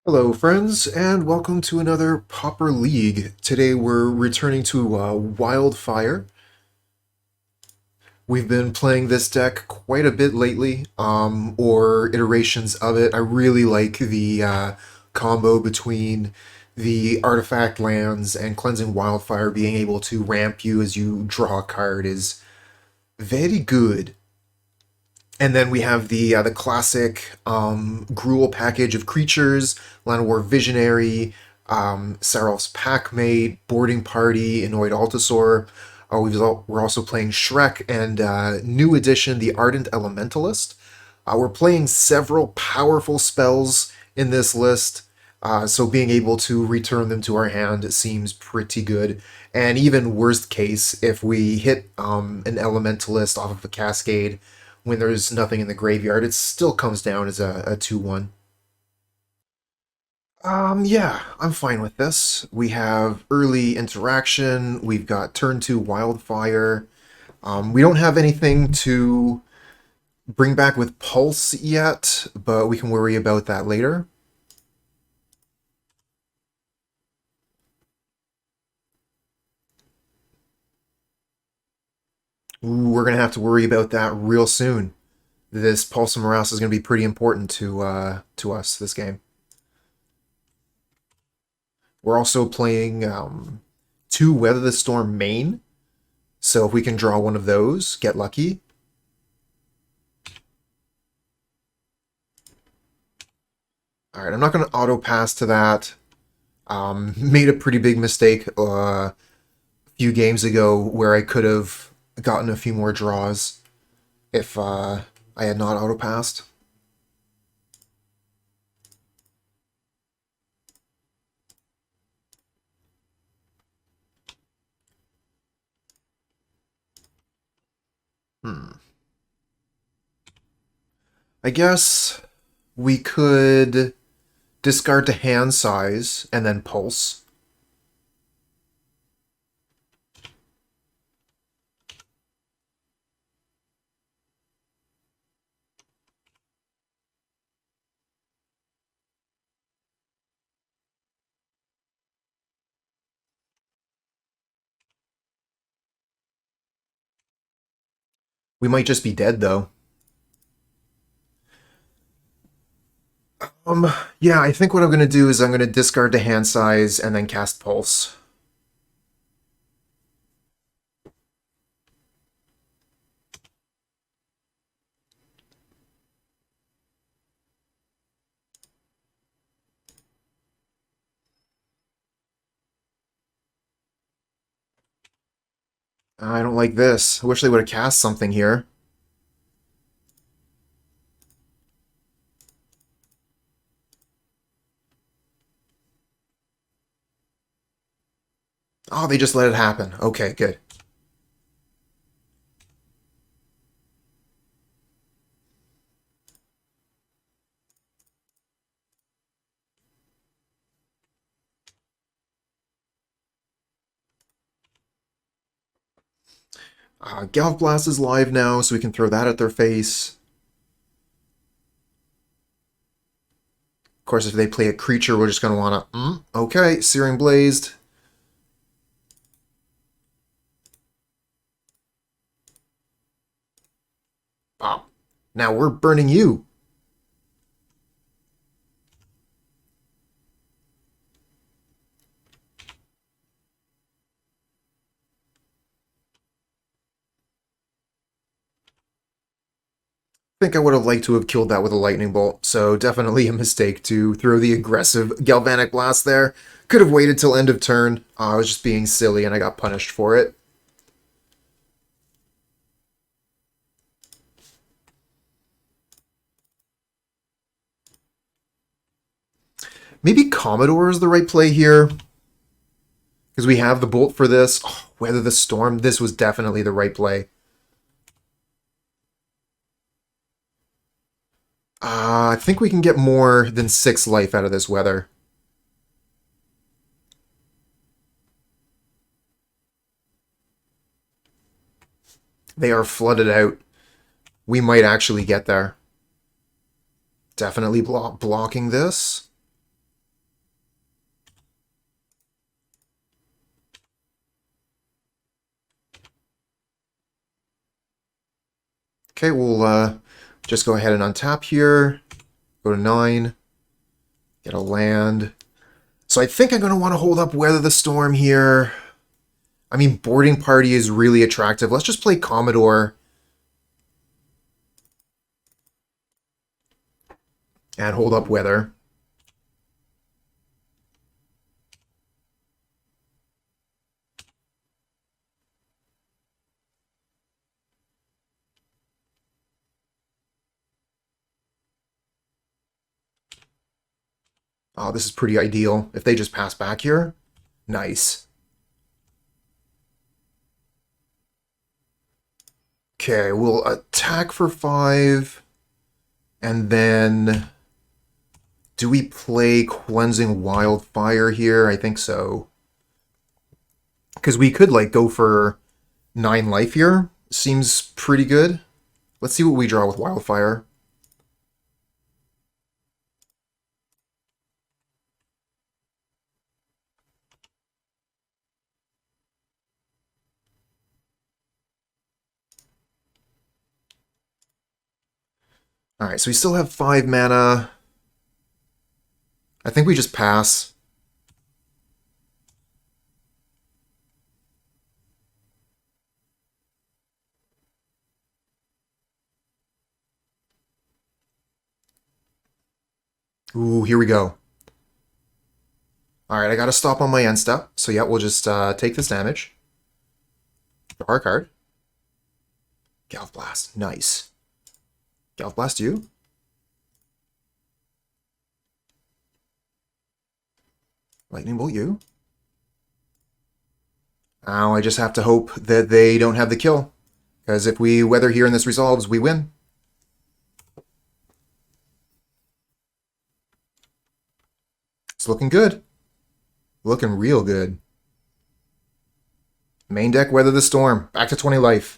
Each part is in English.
Hello, friends, and welcome to another Pauper League. Today we're returning to Wildfire. We've been playing this deck quite a bit lately, or iterations of it. I really like the combo between the artifact lands and Cleansing Wildfire. Being able to ramp you as you draw a card is very good. And then we have the classic Gruul package of creatures, Llanowar Visionary, Sarulf's Packmate, Boarding Party, Annoyed Altisaur. We're also playing Shrek and new edition, the Ardent Elementalist. We're playing several powerful spells in this list, so being able to return them to our hand seems pretty good. And even worst case, if we hit an Elementalist off of a Cascade, when there's nothing in the graveyard, it still comes down as a 2-1. Yeah, I'm fine with this. We have early interaction, we've got turn 2 Wildfire. We don't have anything to bring back with Pulse yet, but we can worry about that later. Ooh, we're going to have to worry about that real soon. This Pulse of Murasa is going to be pretty important to us this game. We're also playing 2 Weather the Storm main, so if we can draw one of those, get lucky. Alright, I'm not going to auto-pass to that. Made a pretty big mistake a few games ago where I could have gotten a few more draws if I had not auto-passed. I guess we could discard to hand size and then pulse. We might just be dead though. Yeah, I think what I'm going to do is I'm going to discard to hand size and then cast pulse. I don't like this. I wish they would have cast something here. Oh, they just let it happen. Okay, good. Galvanic Blast is live now, so we can throw that at their face. Of course, if they play a creature, we're just going to want to... okay, Searing Blazed. Oh, now we're burning you. I think I would have liked to have killed that with a lightning bolt, so definitely a mistake to throw the aggressive Galvanic Blast there. Could have waited till end of turn. I was just being silly and I got punished for it. Maybe Commodore is the right play here, because we have the bolt for this. Oh, Weather the Storm, this was definitely the right play. I think we can get more than 6 life out of this weather. They are flooded out. We might actually get there. Definitely blocking this. Okay, we'll just go ahead and untap here. Go to 9. Get a land. So I think I'm going to want to hold up Weather the Storm here. I mean, Boarding Party is really attractive. Let's just play Commodore. And hold up Weather. Oh, this is pretty ideal. If they just pass back here, nice. Okay, we'll attack for 5. And then... do we play Cleansing Wildfire here? I think so. Because we could, like, go for 9 life here. Seems pretty good. Let's see what we draw with Wildfire. Alright, so we still have 5 mana. I think we just pass. Ooh, here we go. Alright, I gotta stop on my end step. So yeah, we'll just take this damage. Draw a card. Galv Blast, nice. Galv Blast you. Lightning Bolt you. Now I just have to hope that they don't have the kill. Because if we weather here and this resolves, we win. It's looking good. Looking real good. Main deck, Weather the Storm. Back to 20 life.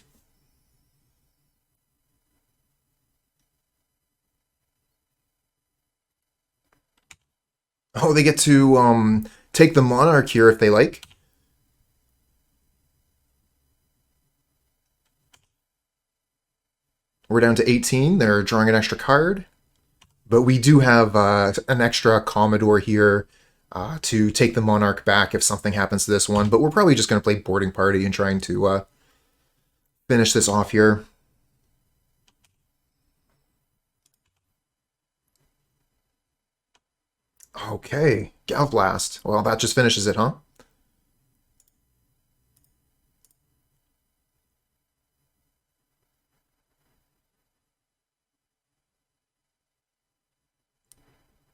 Oh, they get to take the Monarch here if they like. We're down to 18. They're drawing an extra card. But we do have an extra Commodore here to take the Monarch back if something happens to this one. But we're probably just going to play Boarding Party and trying to finish this off here. Okay, Galv Blast. Well, that just finishes it, huh?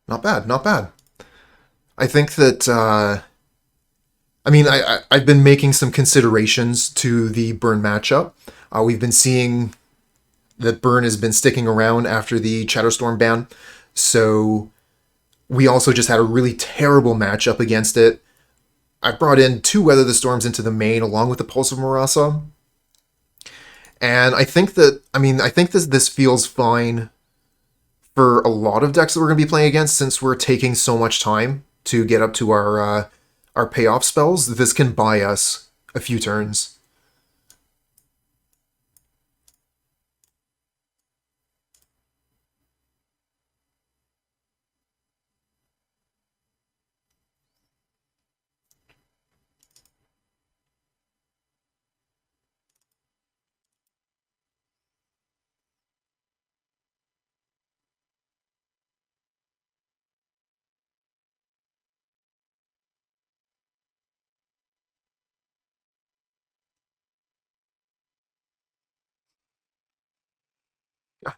Not bad, not bad. I think that, I mean, I've been making some considerations to the Burn matchup. We've been seeing that Burn has been sticking around after the Shadowstorm ban, so we also just had a really terrible matchup against it. I brought in 2 Weather the Storms into the main along with the Pulse of Murasa, and I think that, I mean, I think this feels fine for a lot of decks that we're going to be playing against, since we're taking so much time to get up to our payoff spells. This can buy us a few turns.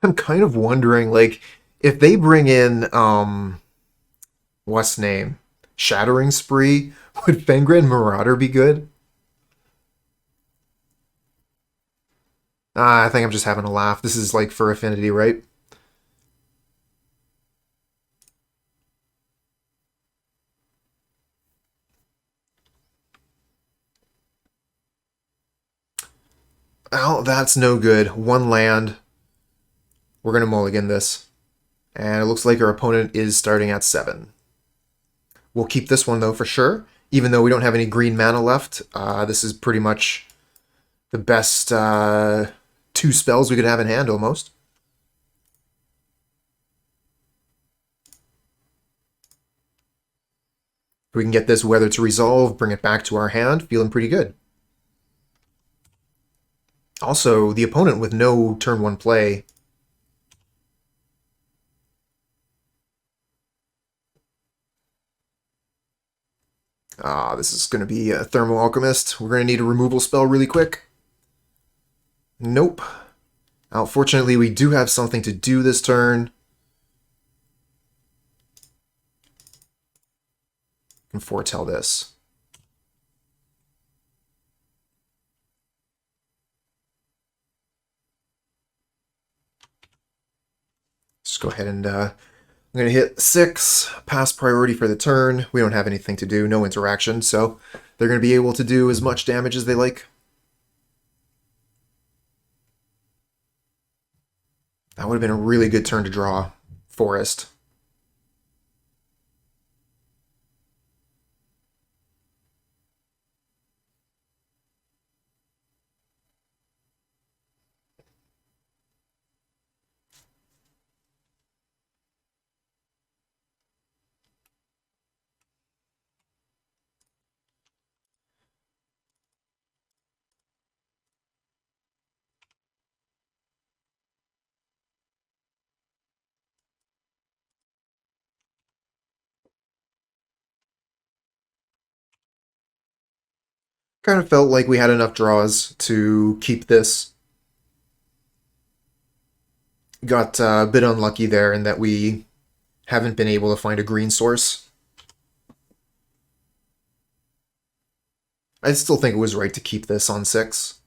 I'm kind of wondering, like, if they bring in, what's name? Shattering Spree, would Fangren Marauder be good? I think I'm just having a laugh. This is, like, for Affinity, right? Oh, that's no good. 1 land. We're going to mulligan this. And it looks like our opponent is starting at 7. We'll keep this one, though, for sure. Even though we don't have any green mana left, this is pretty much the best 2 2 spells we could have in hand almost. If we can get this Weather to resolve, bring it back to our hand, feeling pretty good. Also, the opponent with no turn 1 play. This is going to be a Thermal Alchemist. We're going to need a removal spell really quick. Nope. Unfortunately, we do have something to do this turn. I can foretell this. Just go ahead and I'm going to hit 6, pass priority for the turn. We don't have anything to do, no interaction, so they're going to be able to do as much damage as they like. That would have been a really good turn to draw Forest. Kind of felt like we had enough draws to keep this. Got a bit unlucky there in that we haven't been able to find a green source. I still think it was right to keep this on 6.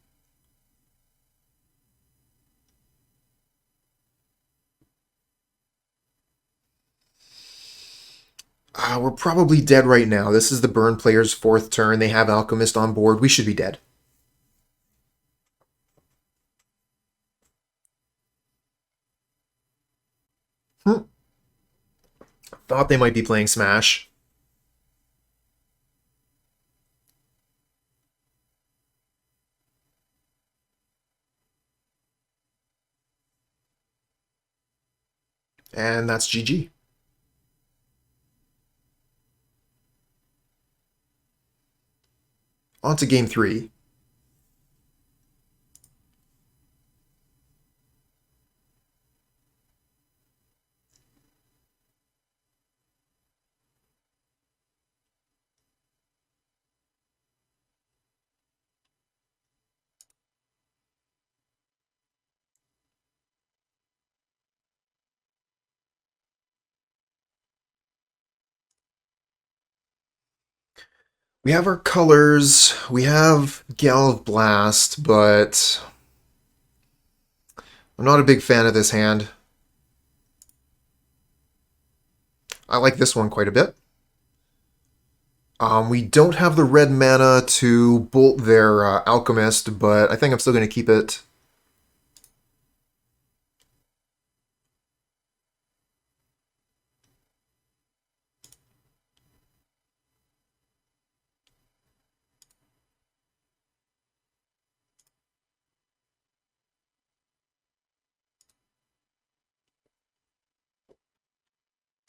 We're probably dead right now. This is the burn player's 4th turn. They have Alchemist on board. We should be dead. Thought they might be playing Smash. And that's GG. On to game 3. We have our colors. We have Galvanic Blast, but I'm not a big fan of this hand. I like this one quite a bit. We don't have the red mana to bolt their Alchemist, but I think I'm still going to keep it.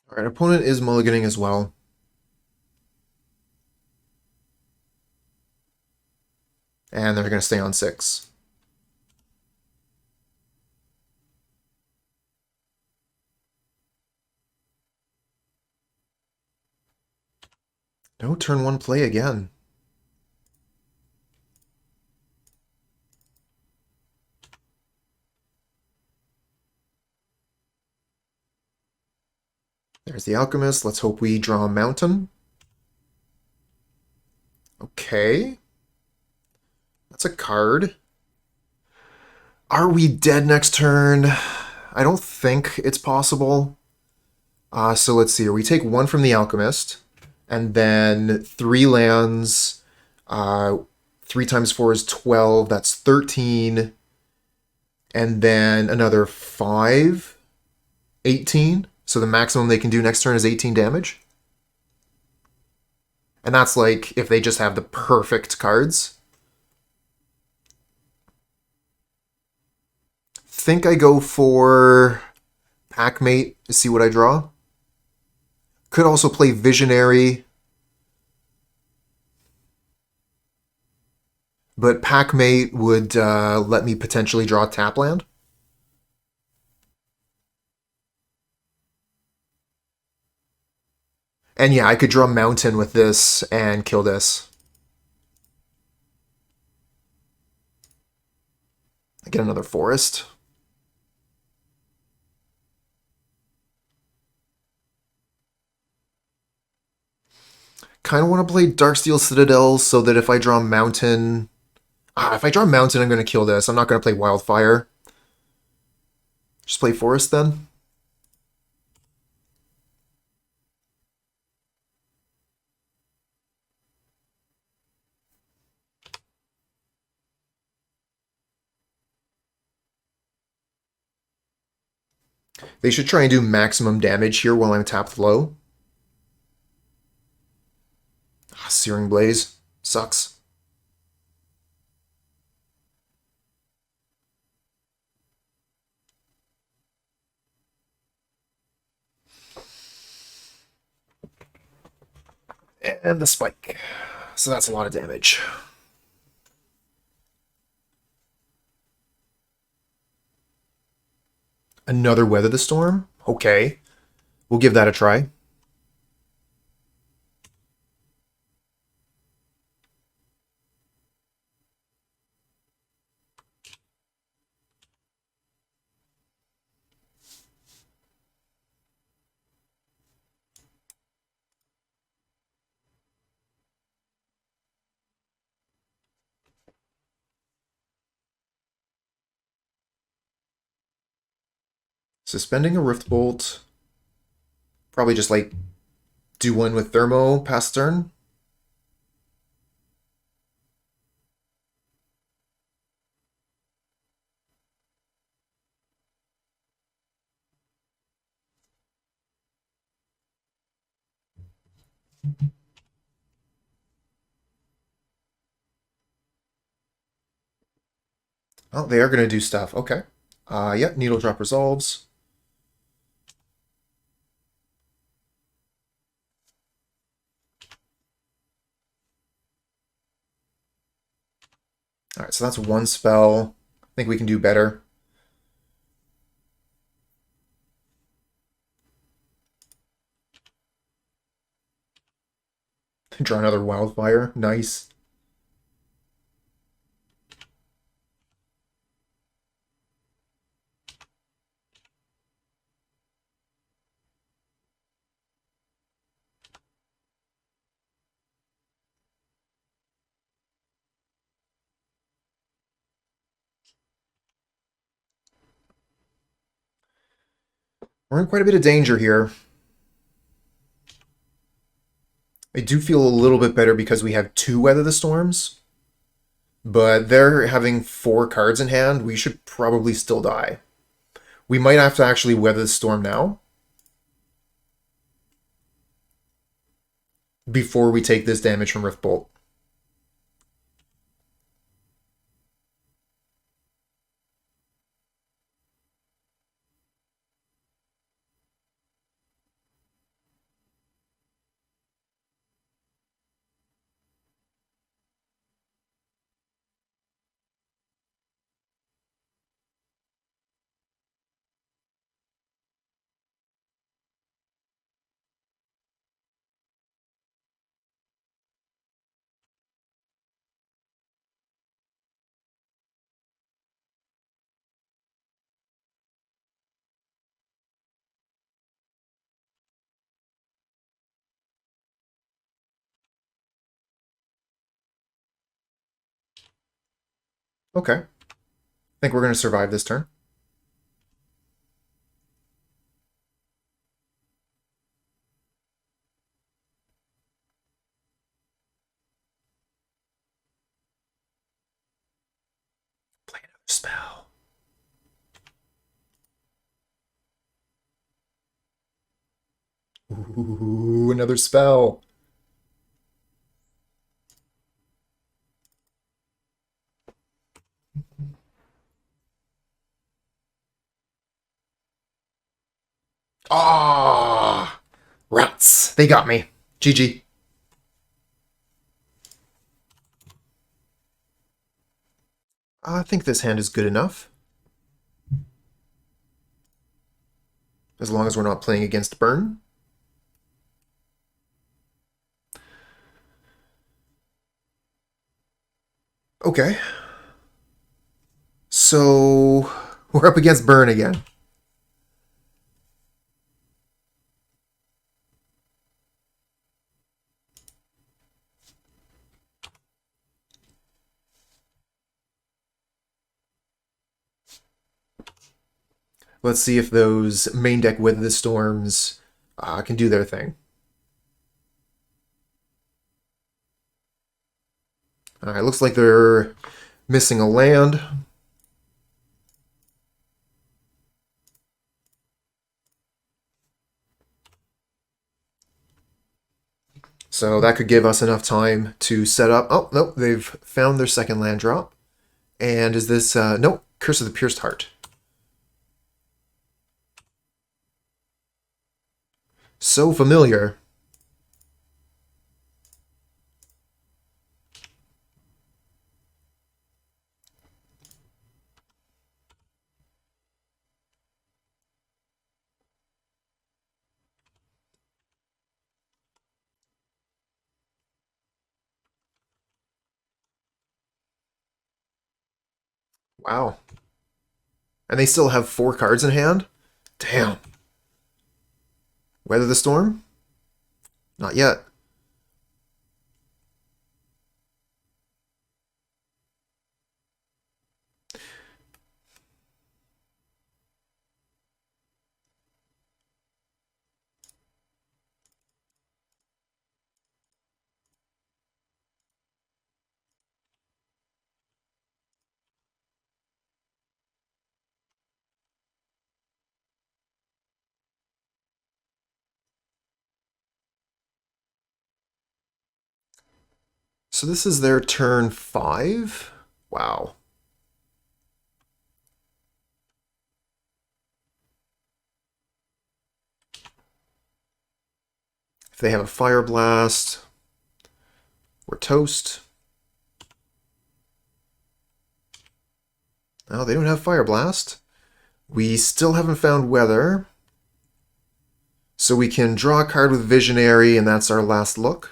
Alright, opponent is mulliganing as well. And they're going to stay on 6. No turn 1 play again. There's the Alchemist. Let's hope we draw a Mountain. Okay. That's a card. Are we dead next turn? I don't think it's possible. So let's see. We take 1 from the Alchemist, and then 3 lands. 3 times 4 is 12. That's 13. And then another 5. 18. So the maximum they can do next turn is 18 damage. And that's like if they just have the perfect cards. think I go for Packmate to see what I draw. Could also play Visionary. But Packmate would let me potentially draw tap land. And yeah, I could draw Mountain with this and kill this. I get another Forest. Kind of want to play Darksteel Citadel so that if I draw Mountain... if I draw Mountain, I'm going to kill this. I'm not going to play Wildfire. Just play Forest then. They should try and do maximum damage here while I'm tapped low. Searing Blaze. Sucks. And the spike. So that's a lot of damage. Another Weather the Storm? Okay. We'll give that a try. Suspending a Rift Bolt. Probably just like do one with Thermo past turn. Oh, they are going to do stuff. Okay. Yep, Needle Drop resolves. All right, so that's one spell. I think we can do better. Draw another Wildfire. Nice. We're in quite a bit of danger here. I do feel a little bit better because we have two Weather the Storms. But they're having 4 cards in hand. We should probably still die. We might have to actually Weather the Storm now. Before we take this damage from Rift Bolt. Okay. I think we're going to survive this turn. Play another spell. Ooh, another spell. Ah, rats. They got me. GG. I think this hand is good enough. As long as we're not playing against burn. Okay. So, we're up against burn again. Let's see if those main deck Weather the Storms can do their thing. Alright, looks like they're missing a land. So that could give us enough time to set up. Oh, no, they've found their second land drop. And is this... no, Curse of the Pierced Heart. So familiar. Wow. And they still have 4 cards in hand? Damn. Weather the Storm? Not yet. So this is their turn 5? Wow. If they have a Pyroblast, we're toast. No, they don't have Pyroblast. We still haven't found Weather. So we can draw a card with Visionary, and that's our last look.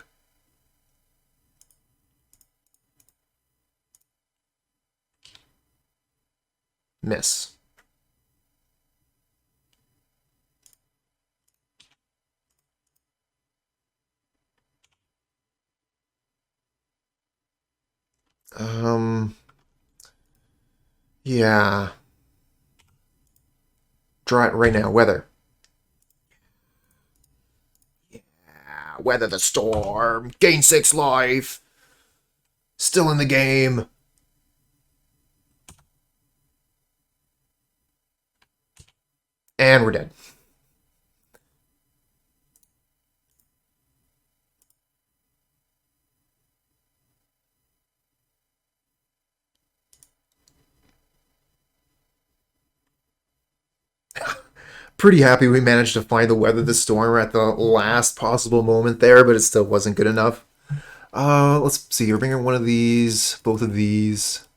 Miss. Yeah. Draw it right now. Weather. Yeah, Weather the Storm. Gain 6 life. Still in the game. And we're dead. Pretty happy we managed to find the Weather the Storm at the last possible moment there, but it still wasn't good enough. Let's see. We're bringing one of these, both of these.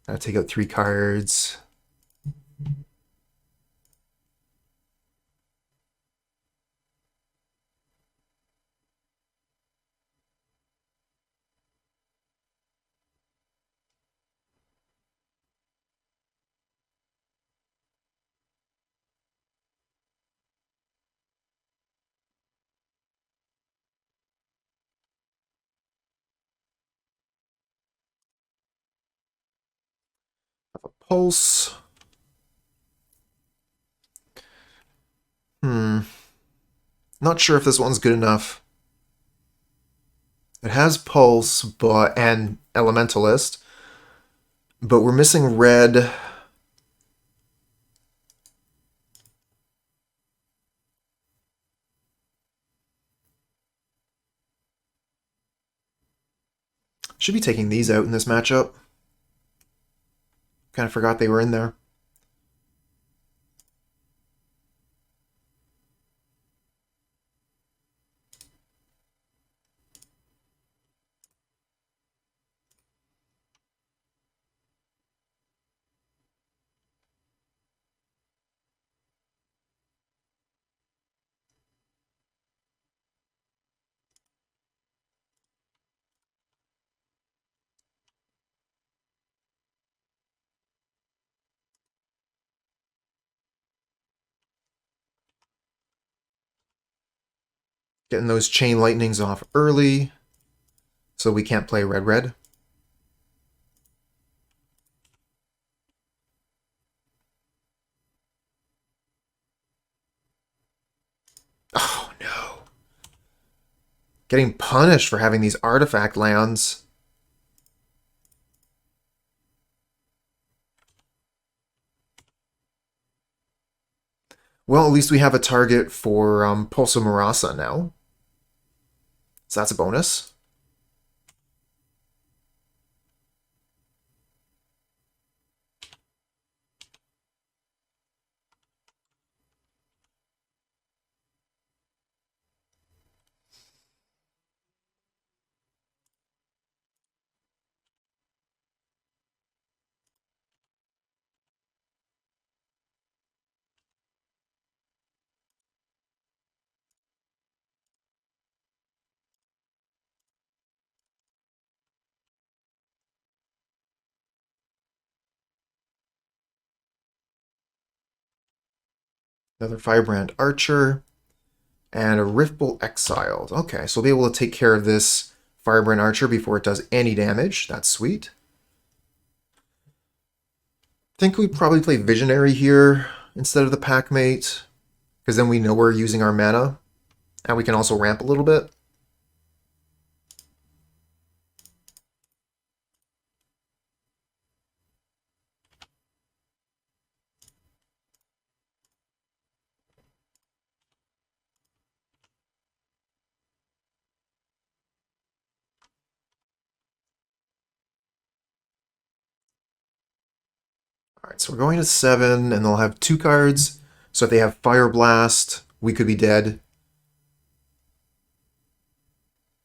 Gotta take out 3 cards. Pulse. Not sure if this one's good enough. It has Pulse and Elementalist, but we're missing red. Should be taking these out in this matchup. Kind of forgot they were in there. Getting those chain lightnings off early, so we can't play red-red. Oh no. Getting punished for having these artifact lands. Well, at least we have a target for Pulse of Murasa now. So that's a bonus. Another Firebrand Archer. And a Riftbolt Exiled. Okay, so we'll be able to take care of this Firebrand Archer before it does any damage. That's sweet. I think we'd probably play Visionary here instead of the Packmate, because then we know we're using our mana, and we can also ramp a little bit. Alright, so we're going to 7, and they'll have 2 cards. So if they have Pyroblast, we could be dead.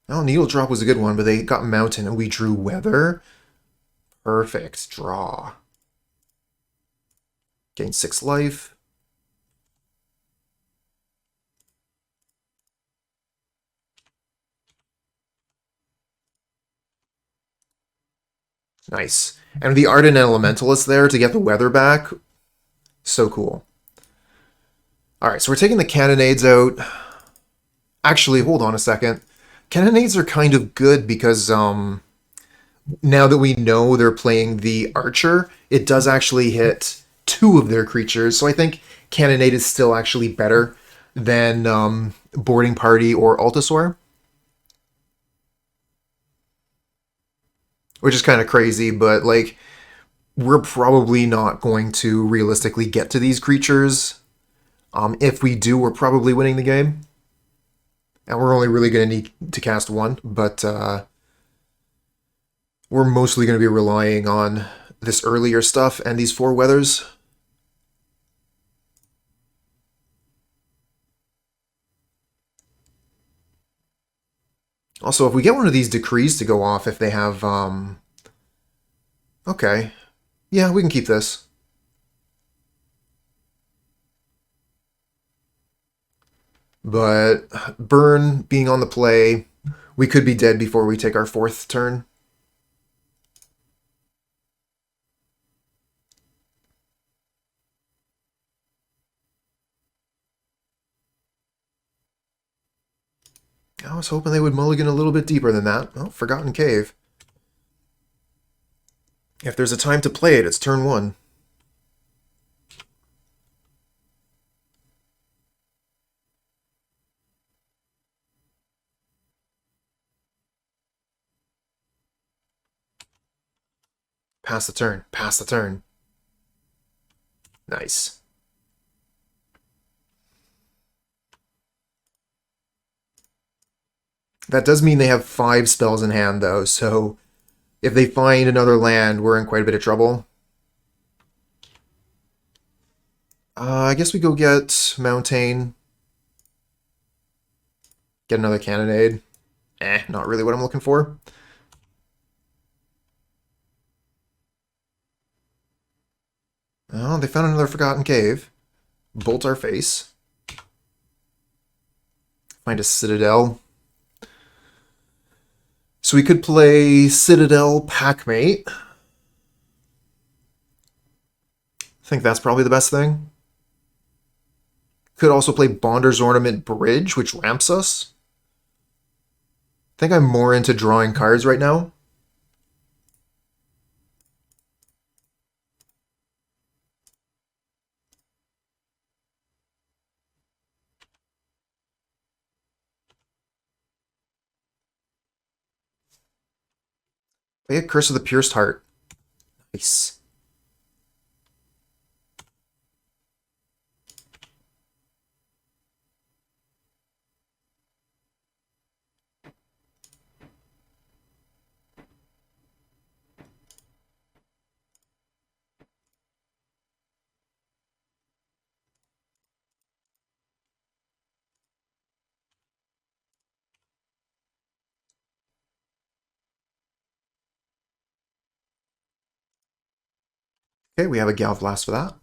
Oh, Needle Drop was a good one, but they got Mountain, and we drew Weather. Perfect. Draw. Gain 6 life. Nice. And the Ardent Elementalist there to get the weather back. So cool. Alright, so we're taking the Cannonades out. Actually, hold on a second. Cannonades are kind of good because now that we know they're playing the Archer, it does actually hit 2 of their creatures. So I think Cannonade is still actually better than Boarding Party or Altisaur. Which is kind of crazy, but like, we're probably not going to realistically get to these creatures. If we do, we're probably winning the game. And we're only really going to need to cast 1, but we're mostly going to be relying on this earlier stuff and these 4 weathers. Also, if we get one of these decrees to go off, if they have, okay. Yeah, we can keep this. But burn being on the play, we could be dead before we take our 4th turn. I was hoping they would mulligan a little bit deeper than that. Oh, Forgotten Cave. If there's a time to play it, it's turn 1. Pass the turn. Pass the turn. Nice. That does mean they have 5 spells in hand, though, so if they find another land, we're in quite a bit of trouble. I guess we go get Mountain. Get another Cannonade. Not really what I'm looking for. Oh, they found another Forgotten Cave. Bolt our face. Find a Citadel. So we could play Citadel Packmate. I think that's probably the best thing. Could also play Bonder's Ornament Bridge, which ramps us. think I'm more into drawing cards right now. I get Curse of the Pierced Heart. Nice. Okay, we have a Galv Blast for that.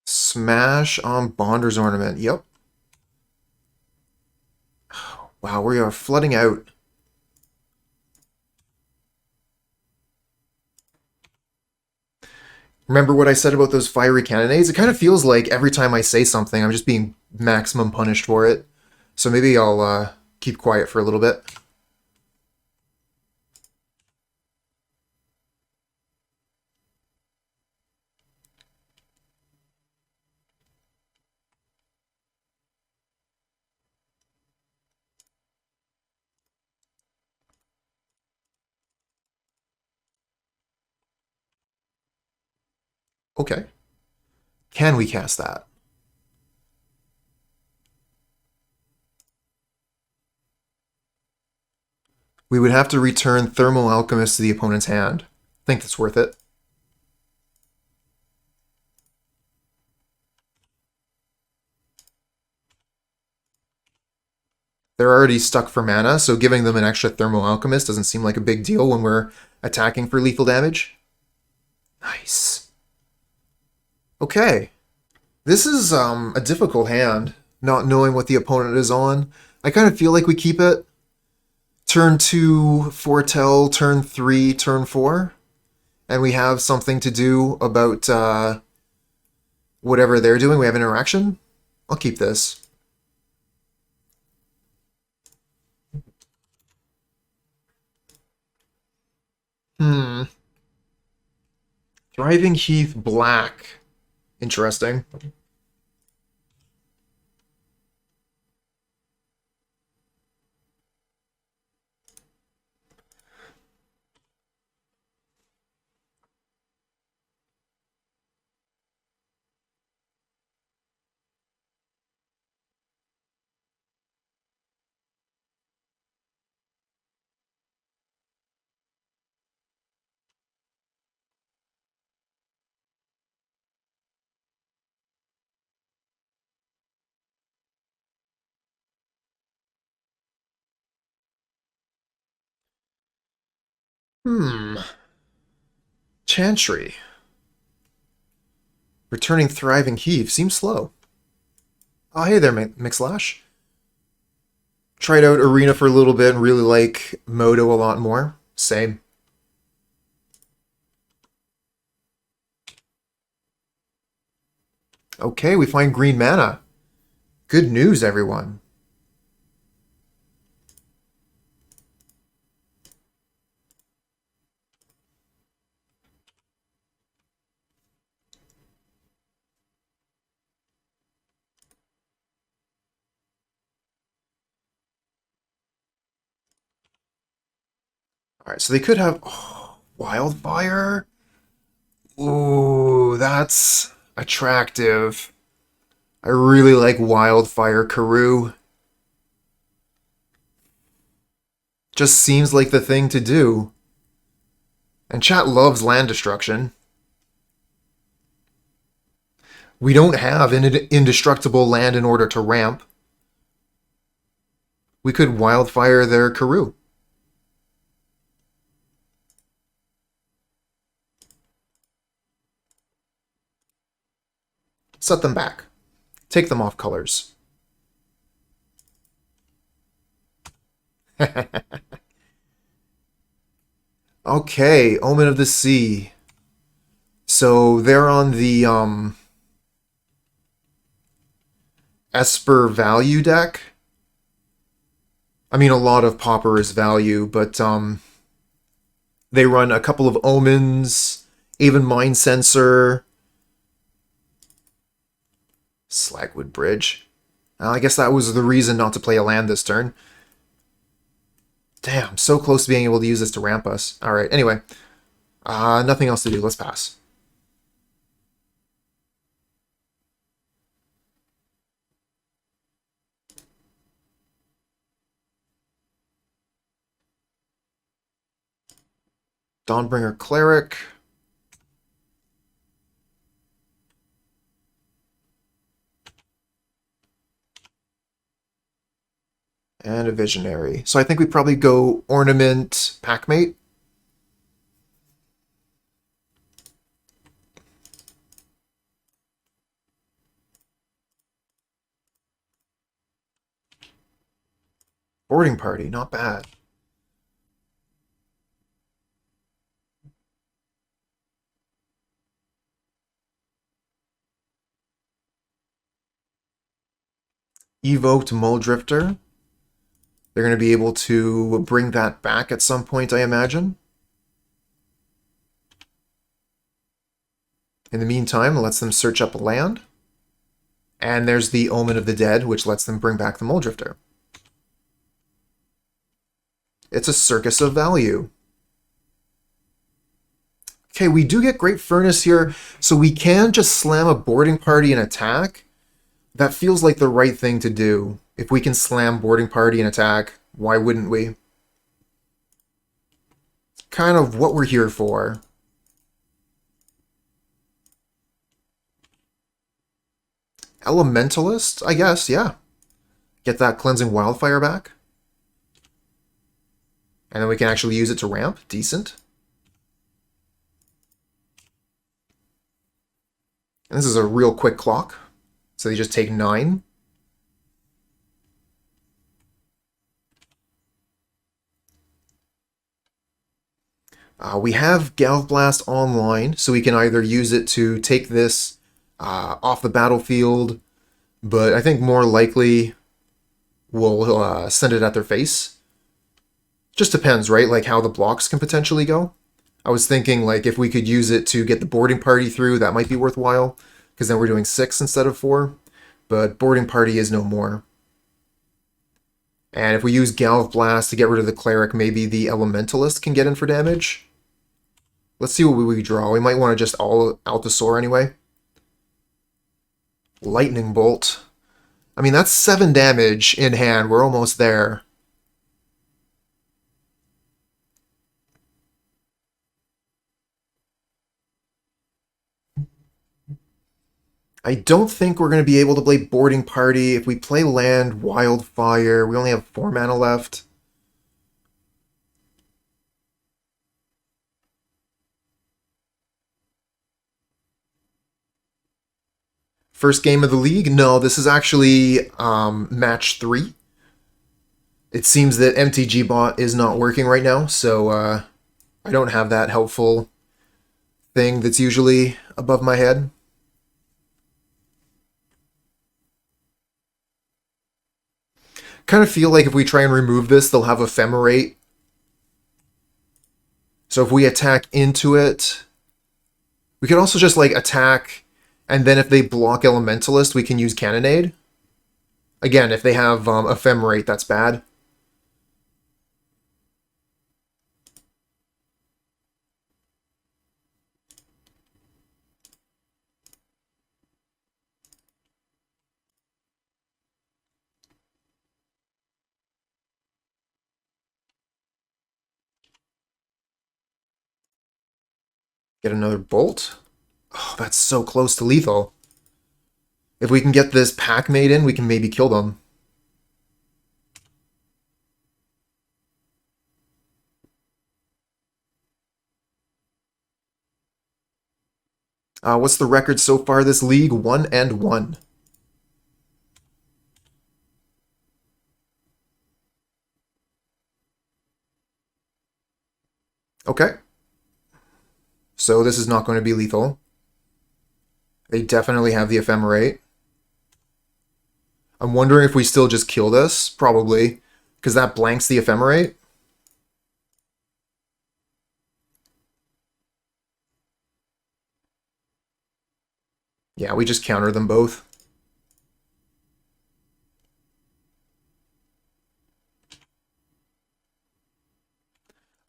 Smash on Bonder's Ornament. Yep. Wow, we are flooding out. Remember what I said about those Fiery Cannonades? It kind of feels like every time I say something, I'm just being maximum punished for it. So maybe I'll keep quiet for a little bit. Okay. Can we cast that? We would have to return Thermal Alchemist to the opponent's hand. I think that's worth it. They're already stuck for mana, so giving them an extra Thermal Alchemist doesn't seem like a big deal when we're attacking for lethal damage. Nice. Okay. This is a difficult hand, not knowing what the opponent is on. I kind of feel like we keep it. Turn 2, foretell, turn 3, turn 4. And we have something to do about whatever they're doing. We have interaction. I'll keep this. Thriving Heath Black. Interesting. Chantry. Returning Thriving Heath seems slow. Oh, hey there, Mixlash. Tried out Arena for a little bit and really like Moto a lot more. Same. Okay, we find green mana. Good news, everyone. All right, so they could have Wildfire. Ooh, that's attractive. I really like Wildfire Karoo. Just seems like the thing to do. And chat loves land destruction. We don't have an indestructible land in order to ramp. We could Wildfire their Karoo. Set them back. Take them off colors. Okay, Omen of the Sea. So they're on the Esper value deck. I mean, a lot of Pauper is value, but they run a couple of Omens, even Mind Sensor, Slagwoods Bridge. I guess that was the reason not to play a land this turn. Damn, so close to being able to use this to ramp us. Alright, anyway. Nothing else to do. Let's pass. Dawnbringer Cleric. And a Visionary. So I think we probably go Ornament Packmate. Boarding Party, not bad. Evoked Muldrifter. They're going to be able to bring that back at some point, I imagine. In the meantime, it lets them search up a land. And there's the Omen of the Dead, which lets them bring back the Muldrifter. It's a circus of value. Okay, we do get Great Furnace here, so we can just slam a boarding party and attack. That feels like the right thing to do. If we can slam boarding party and attack, why wouldn't we? It's kind of what we're here for. Elementalist, I guess, yeah. Get that Cleansing Wildfire back. And then we can actually use it to ramp. Decent. And this is a real quick clock. So they just take 9. We have Galvanic Blast online, so we can either use it to take this off the battlefield, but I think more likely we'll send it at their face. Just depends, right? Like how the blocks can potentially go. I was thinking like if we could use it to get the boarding party through, that might be worthwhile, because then we're doing 6 instead of 4. But boarding party is no more. And if we use Galvanic Blast to get rid of the cleric, maybe the Elementalist can get in for damage. Let's see what we draw. We might want to just Altisaur anyway. Lightning Bolt. I mean, that's 7 damage in hand. We're almost there. I don't think we're going to be able to play Boarding Party. If we play land, Wildfire, we only have 4 mana left. First game of the league? No, this is actually match 3. It seems that MtG bot is not working right now, so I don't have that helpful thing that's usually above my head. Kind of feel like if we try and remove this, they'll have Ephemerate. So if we attack into it, we could also just like attack, and then if they block Elementalist, we can use Cannonade. Again, if they have Ephemerate, that's bad. Get another Bolt. Oh, that's so close to lethal. If we can get this Packmate in, we can maybe kill them. What's the record so far this league? 1-1. Okay. So this is not going to be lethal. They definitely have the Ephemerate. I'm wondering if we still just kill this. Probably. Because that blanks the Ephemerate. Yeah, we just counter them both.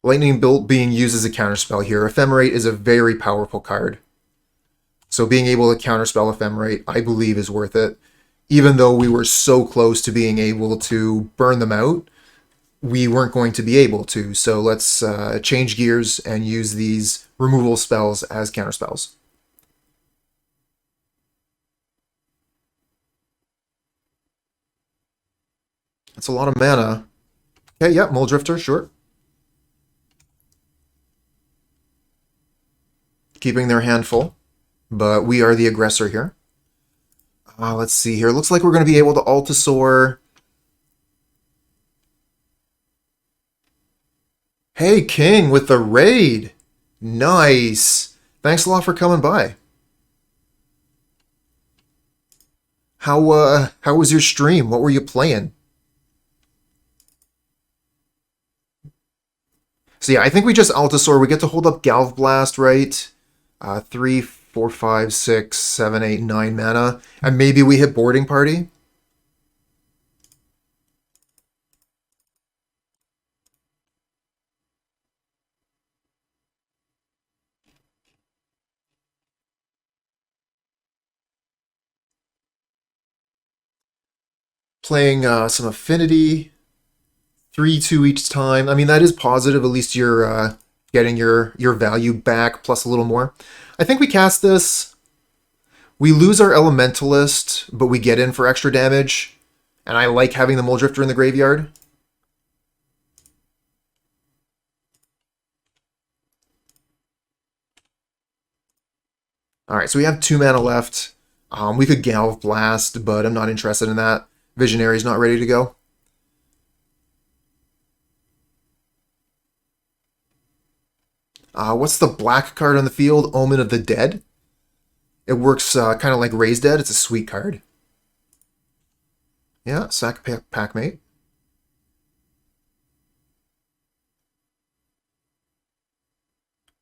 Lightning Bolt being used as a counterspell here. Ephemerate is a very powerful card. So being able to counterspell Ephemerate, I believe, is worth it. Even though we were so close to being able to burn them out, we weren't going to be able to. So let's change gears and use these removal spells as counterspells. That's a lot of mana. Okay, yeah, Muldrifter, sure. Keeping their hand full, but we are the aggressor here. Let's see here. Looks like we're going to be able to Altisaur. Hey, King, with the raid. Nice. Thanks a lot for coming by. How was your stream? What were you playing? So yeah, I think we just Altisaur. We get to hold up Galv Blast, right? 3, 4, 5, 6, 7, 8, 9 mana. And maybe we hit Boarding Party. Playing some Affinity. 3-2 each time. I mean, that is positive. At least you're getting your value back plus a little more. I think we cast this. We lose our Elementalist, but we get in for extra damage. And I like having the Muldrifter in the graveyard. Alright, so we have 2 mana left. We could Galv Blast, but I'm not interested in that. Visionary's not ready to go. What's the black card on the field? Omen of the Dead. It works kind of like Raise Dead. It's a sweet card. Yeah, sack Packmate.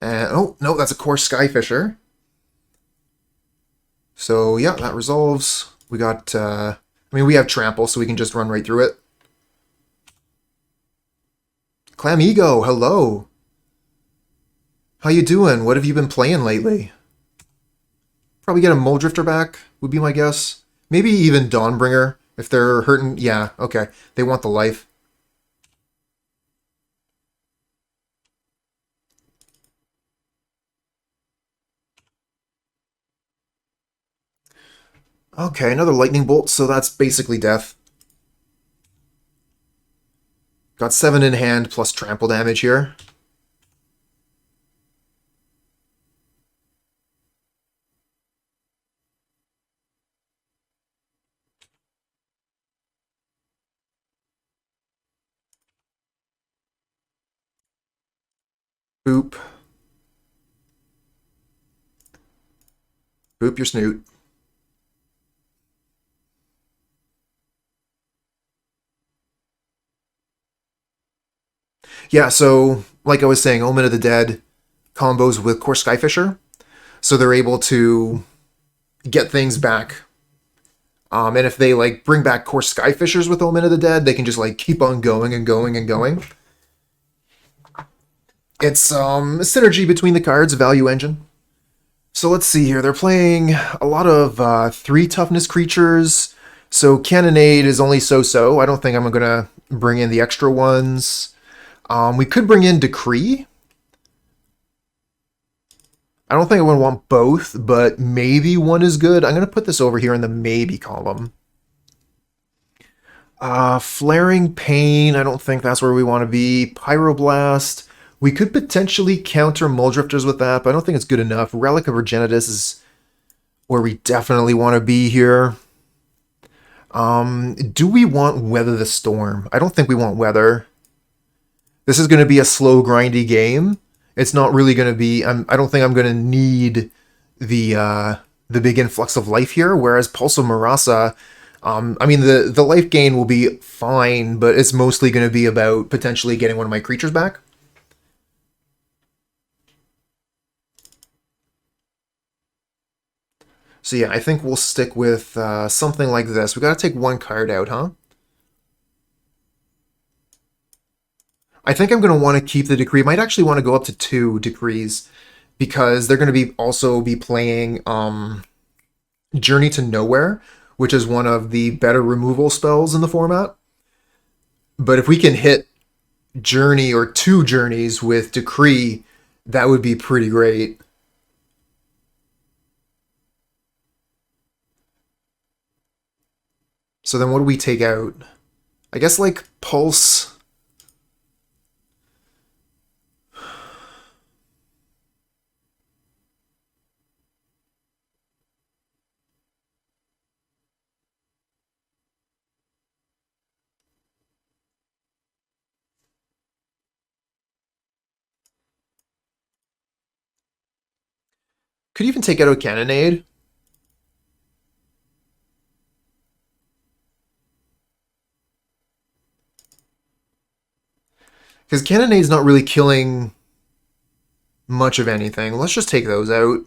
And, oh, no, that's a Coarse Skyfisher. So, yeah, that resolves. We got, I mean, we have Trample, so we can just run right through it. Clam Ego, hello. How you doing? What have you been playing lately? Probably get a Muldrifter back, would be my guess. Maybe even Dawnbringer, if they're hurting. Yeah, okay. They want the life. Okay, another Lightning Bolt, so that's basically death. Got 7 in hand plus trample damage here. Boop. Boop your snoot. Yeah, so, like I was saying, Omen of the Dead combos with Coarse Skyfisher. So they're able to get things back. And if they, like, bring back Coarse Skyfishers with Omen of the Dead, they can just, like, keep on going and going and going. It's a synergy between the cards, value engine. So let's see here. They're playing a lot of 3 toughness creatures. So Cannonade is only so-so. I don't think I'm going to bring in the extra ones. We could bring in Decree. I don't think I would want both, but maybe one is good. I'm going to put this over here in the maybe column. Flaring Pain, I don't think that's where we want to be. Pyroblast. We could potentially counter Muldrifters with that, but I don't think it's good enough. Relic of Progenitus is where we definitely want to be here. Do we want Weather the Storm? I don't think we want Weather. This is going to be a slow, grindy game. It's not really going to be... I don't think I'm going to need the big influx of life here, whereas Pulse of Murasa... I mean, the life gain will be fine, but it's mostly going to be about potentially getting one of my creatures back. So yeah, I think we'll stick with something like this. We got to take one card out, huh? I think I'm going to want to keep the Decree. I might actually want to go up to 2 Decrees, because they're going to also be playing Journey to Nowhere, which is one of the better removal spells in the format. But if we can hit Journey or 2 Journeys with Decree, that would be pretty great. So then what do we take out? I guess like Pulse. Could even take out a Cannonade. Because Cannonade's not really killing much of anything. Let's just take those out.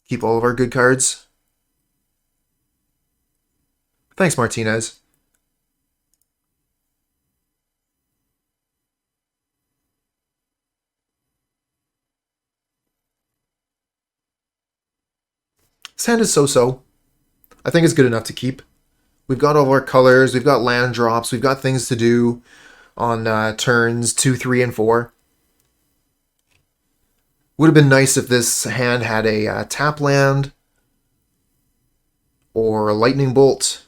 Keep all of our good cards. Thanks, Martinez. This hand is so-so. I think it's good enough to keep. We've got all of our colors, we've got land drops, we've got things to do on turns 2, 3, and 4. Would have been nice if this hand had a tap land or a lightning bolt.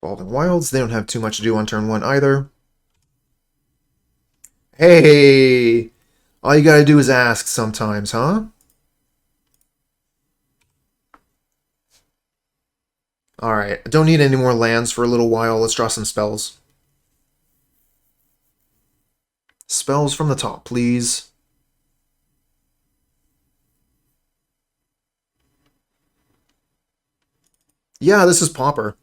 Evolving Wilds, they don't have too much to do on turn 1 either. Hey! All you gotta do is ask sometimes, huh? Alright, I don't need any more lands for a little while. Let's draw some spells. Spells from the top, please. Yeah, this is Pauper.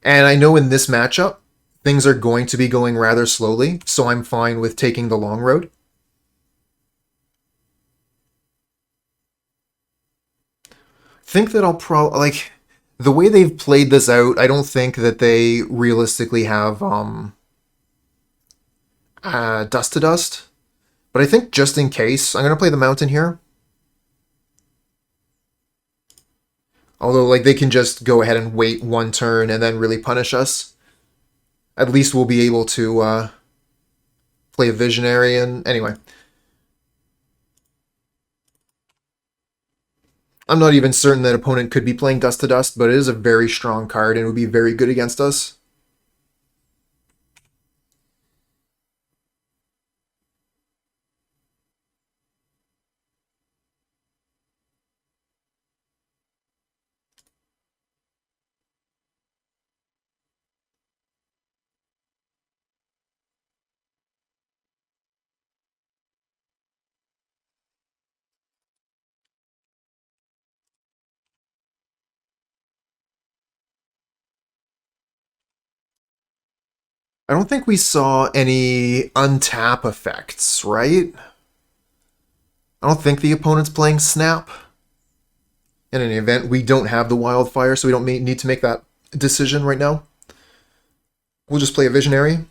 And I know in this matchup, things are going to be going rather slowly, so I'm fine with taking the long road. Think that I'll probably... Like, the way they've played this out, I don't think that they realistically have Dust to Dust. But I think just in case, I'm going to play the Mountain here. Although, like, they can just go ahead and wait 1 turn and then really punish us. At least we'll be able to play a Visionary and... Anyway. I'm not even certain that opponent could be playing Dust to Dust, but it is a very strong card and it would be very good against us. I don't think we saw any untap effects, right? I don't think the opponent's playing Snap. In any event, we don't have the Wildfire, so we don't need to make that decision right now. We'll just play a Visionary.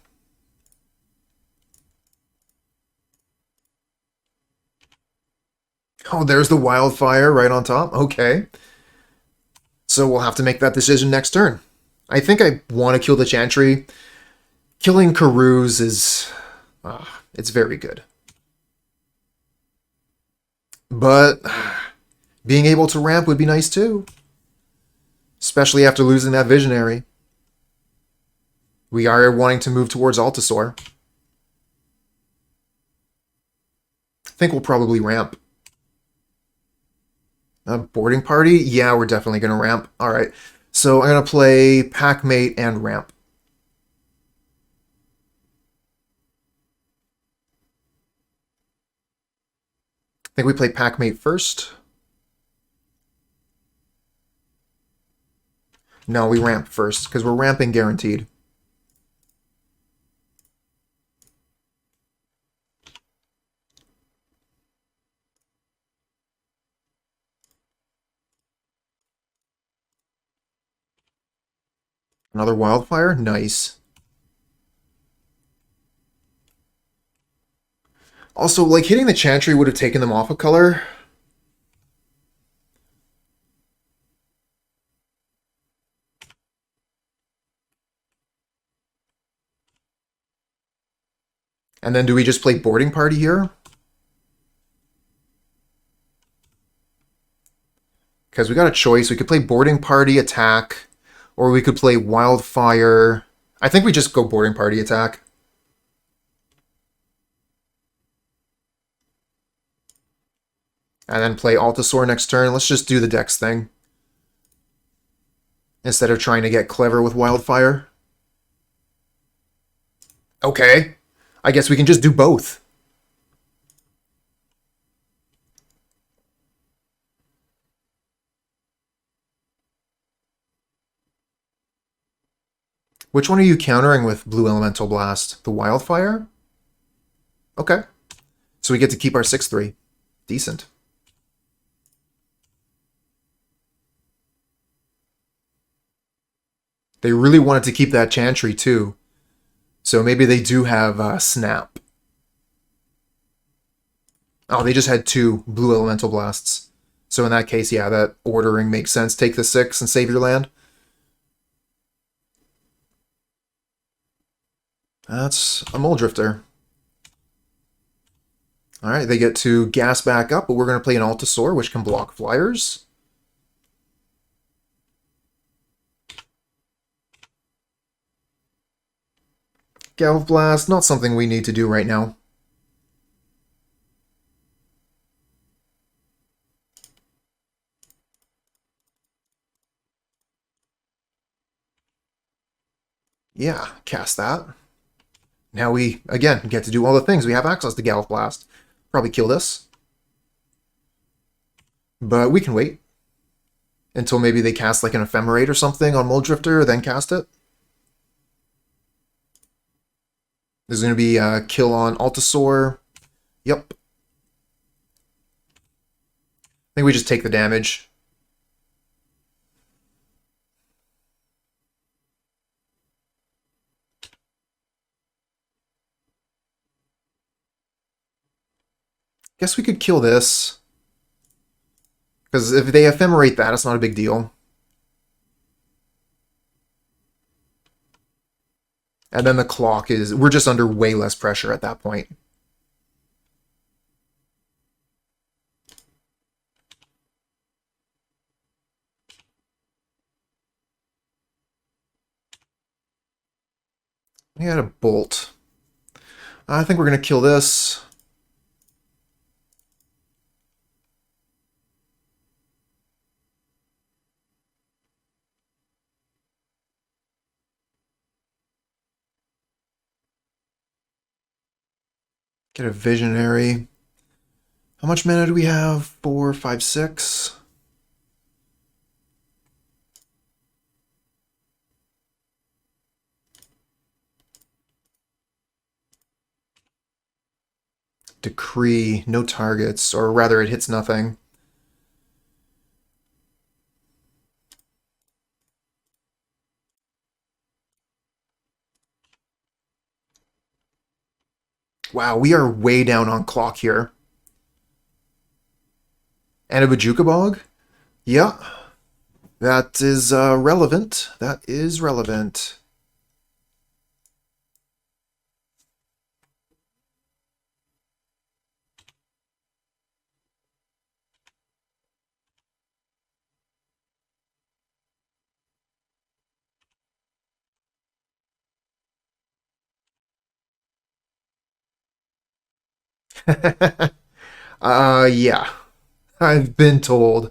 Oh, there's the wildfire right on top. Okay. So we'll have to make that decision next turn. I think I want to kill the Chantry. Killing Karuz is... it's very good. But being able to ramp would be nice too. Especially after losing that Visionary. We are wanting to move towards Altisaur. I think we'll probably ramp. A boarding party? Yeah, we're definitely going to ramp. Alright, so I'm going to play Packmate and ramp. I think we play Packmate first. No, we ramp first, because we're ramping guaranteed. Another wildfire? Nice. Also, like, hitting the Chantry would have taken them off a color. And then do we just play boarding party here? Because we got a choice. We could play boarding party attack, or we could play wildfire. I think we just go boarding party attack. And then play Altisaur next turn. Let's just do the Dex thing. Instead of trying to get clever with wildfire. Okay. I guess we can just do both. Which one are you countering with Blue Elemental Blast? The wildfire? Okay. So we get to keep our 6/3. Decent. They really wanted to keep that Chantry too. So maybe they do have Snap. Oh, they just had 2 Blue Elemental Blasts. So in that case, yeah, that ordering makes sense. Take the 6 and save your land. That's a Muldrifter. Alright, they get to gas back up, but we're going to play an Altisaur, which can block flyers. Galv Blast, not something we need to do right now. Yeah, cast that. Now we, again, get to do all the things. We have access to Galv Blast. Probably kill this. But we can wait. Until maybe they cast like an Ephemerate or something on Muldrifter, then cast it. There's going to be a kill on Altisaur. Yep. I think we just take the damage. Guess we could kill this. Because if they Ephemerate that, it's not a big deal. And then the clock is... We're just under way less pressure at that point. We had a bolt. I think we're going to kill this. Get a Visionary. How much mana do we have? 4, 5, 6. Decree, no targets, or rather it hits nothing. Wow, we are way down on clock here. And a Bajuka Bog? Yeah, that is relevant. That is relevant. Yeah. I've been told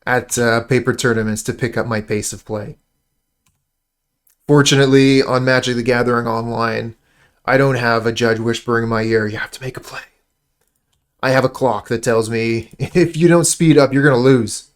at paper tournaments to pick up my pace of play. Fortunately, on Magic the Gathering Online, I don't have a judge whispering in my ear, you have to make a play. I have a clock that tells me if you don't speed up, you're going to lose.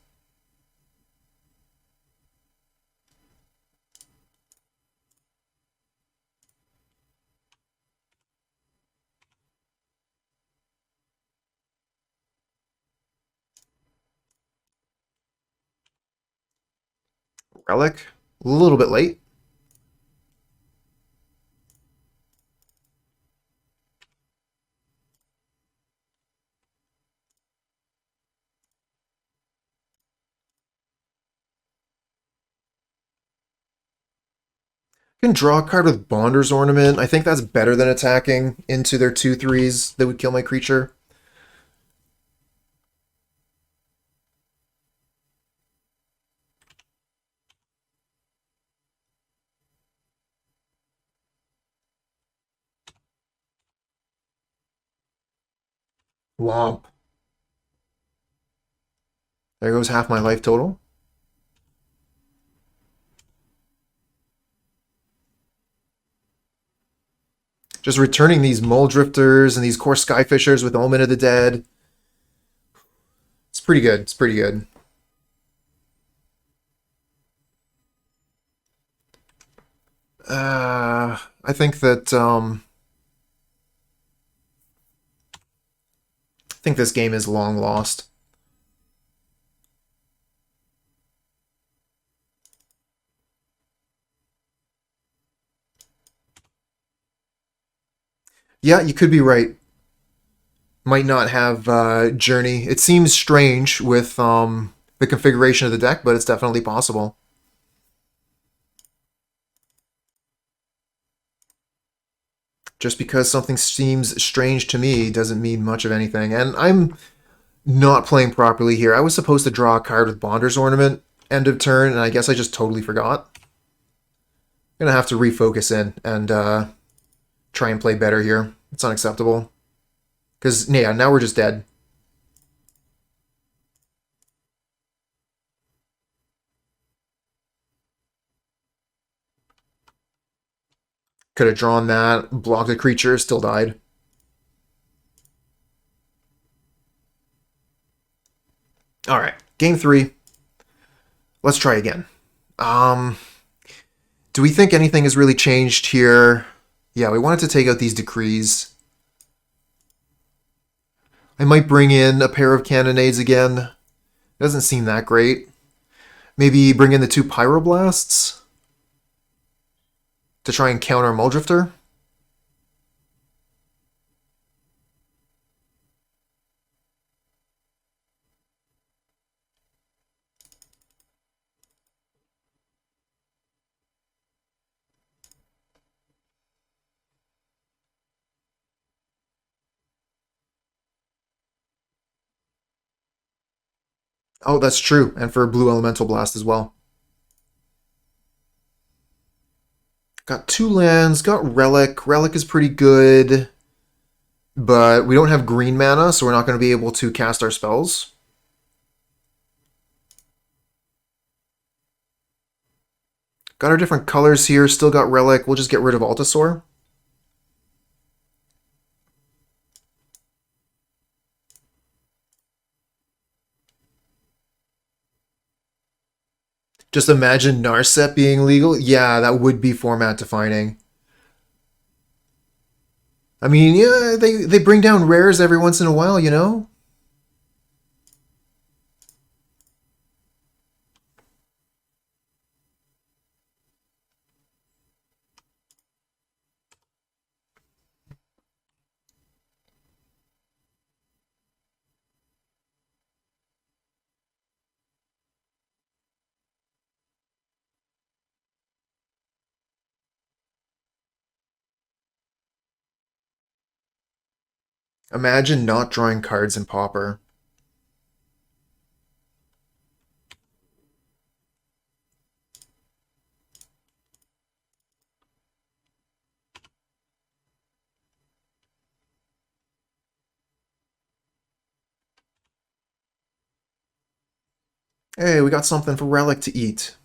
Relic, a little bit late. You can draw a card with Bonder's Ornament. I think that's better than attacking into their 2/3s that would kill my creature. Womp. There goes half my life total. Just returning these Mole Drifters and these Core Skyfishers with Omen of the Dead. It's pretty good. It's pretty good. I think that I think this game is long lost. Yeah, you could be right. Might not have Journey. It seems strange with the configuration of the deck, but it's definitely possible. Just because something seems strange to me doesn't mean much of anything. And I'm not playing properly here. I was supposed to draw a card with Bonder's Ornament end of turn, and I guess I just totally forgot. I'm gonna have to refocus in and try and play better here. It's unacceptable. Because, yeah, now we're just dead. Could have drawn that, blocked the creature, still died. Alright, game 3. Let's try again. Do we think anything has really changed here? Yeah, we wanted to take out these decrees. I might bring in a pair of Cannonades again. Doesn't seem that great. Maybe bring in the 2 Pyroblasts to try and counter Muldrifter. Oh, that's true. And for Blue Elemental Blast as well. Got 2 lands, got Relic. Relic is pretty good. But we don't have green mana, so we're not going to be able to cast our spells. Got our different colors here, still got Relic. We'll just get rid of Altisaur. Just imagine Narset being legal. Yeah, that would be format defining. I mean, yeah, they bring down rares every once in a while, you know? Imagine not drawing cards in Pauper. Hey, we got something for Relic to eat.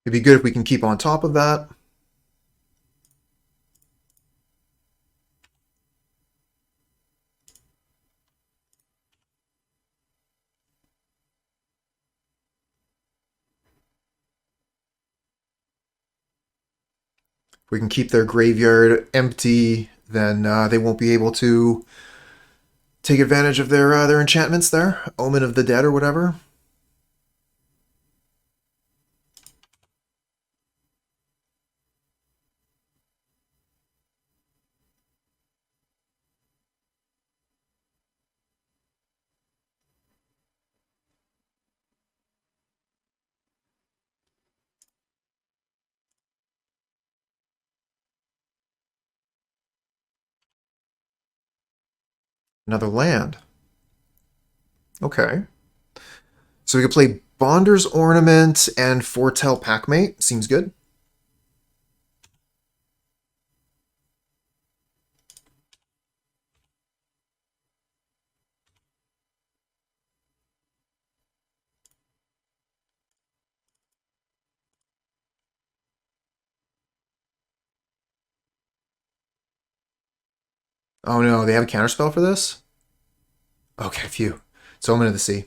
It'd be good if we can keep on top of that. If we can keep their graveyard empty, then they won't be able to take advantage of their enchantments there. Omen of the Dead or whatever. Another land. Okay. So we could play Bonder's Ornament and Foretell Packmate. Seems good. Oh no, they have a counterspell for this? Okay, phew. It's Omen of the Sea.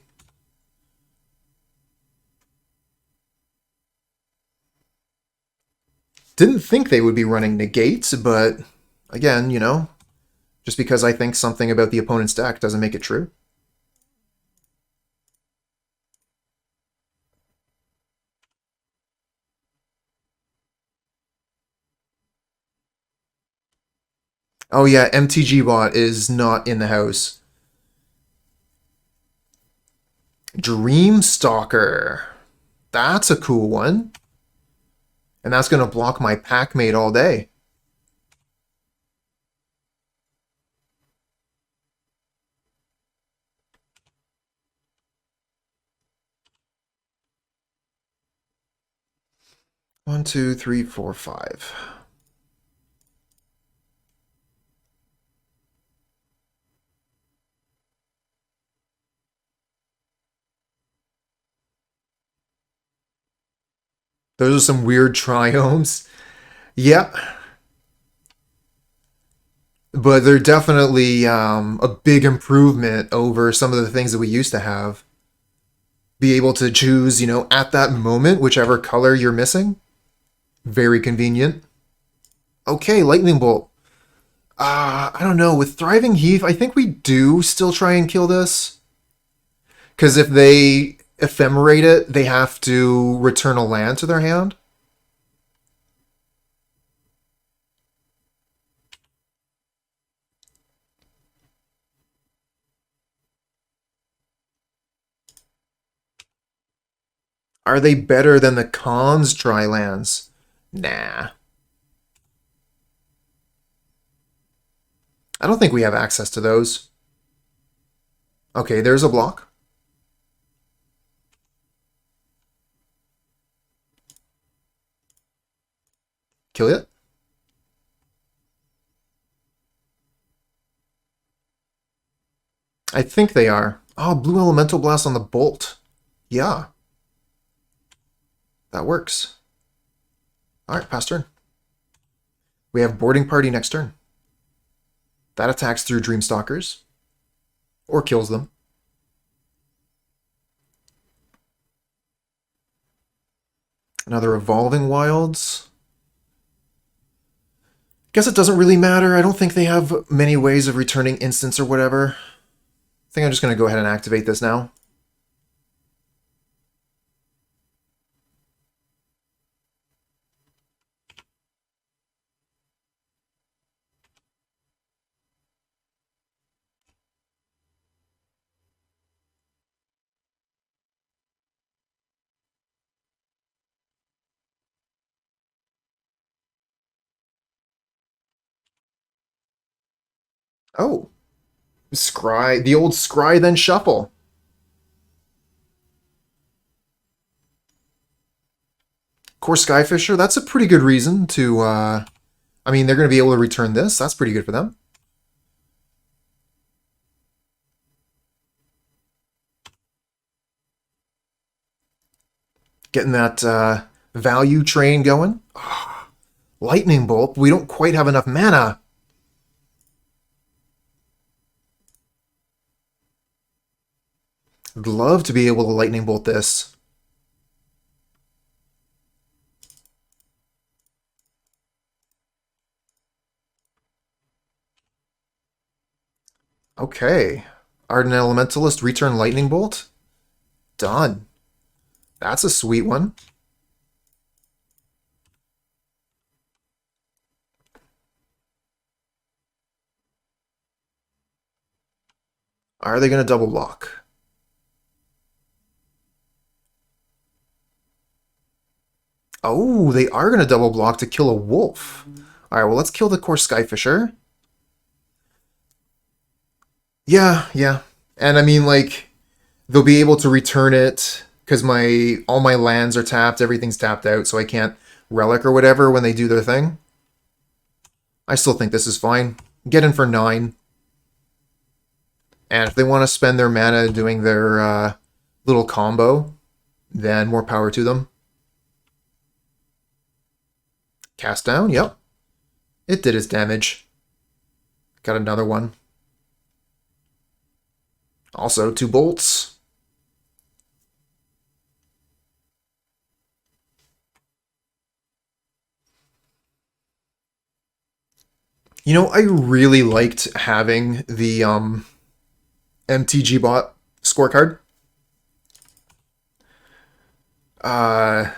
Didn't think they would be running negates, but again, just because I think something about the opponent's deck doesn't make it true. Oh yeah, MTG bot is not in the house. Dreamstalker. That's a cool one. And that's going to block my Packmate all day. One, two, three, four, five. Those are some weird triomes. Yeah. But they're definitely a big improvement over some of the things that we used to have. Be able to choose, at that moment, whichever color you're missing. Very convenient. Okay, Lightning Bolt. I don't know. With Thriving Heath, I think we do still try and kill this. Because if they ephemerate it, they have to return a land to their hand. Are they better than the Khan's dry lands? Nah. I don't think we have access to those. Okay, there's a block. Kill it. I think they are. Oh, Blue Elemental Blast on the Bolt. Yeah. That works. Alright, pass turn. We have Boarding Party next turn. That attacks through Dreamstalkers. Or kills them. Another Evolving Wilds. Guess it doesn't really matter. I don't think they have many ways of returning instants or whatever. I think I'm just going to go ahead and activate this now. Oh, scry, the old scry then shuffle. Core Skyfisher, that's a pretty good reason to, I mean, they're going to be able to return this. That's pretty good for them. Getting that value train going. Oh, Lightning Bolt. We don't quite have enough mana. I'd love to be able to Lightning Bolt this. Okay. Ardent Elementalist, return Lightning Bolt. Done. That's a sweet one. Are they going to double block? Oh, they are going to double block to kill a wolf. All right, well, let's kill the core Skyfisher. Yeah. And I mean, like, they'll be able to return it because all my lands are tapped, everything's tapped out, so I can't relic or whatever when they do their thing. I still think this is fine. Get in for 9. And if they want to spend their mana doing their little combo, then more power to them. Cast down, yep. It did its damage. Got another one. Also, 2 bolts. You know, I really liked having the MtG bot scorecard. Because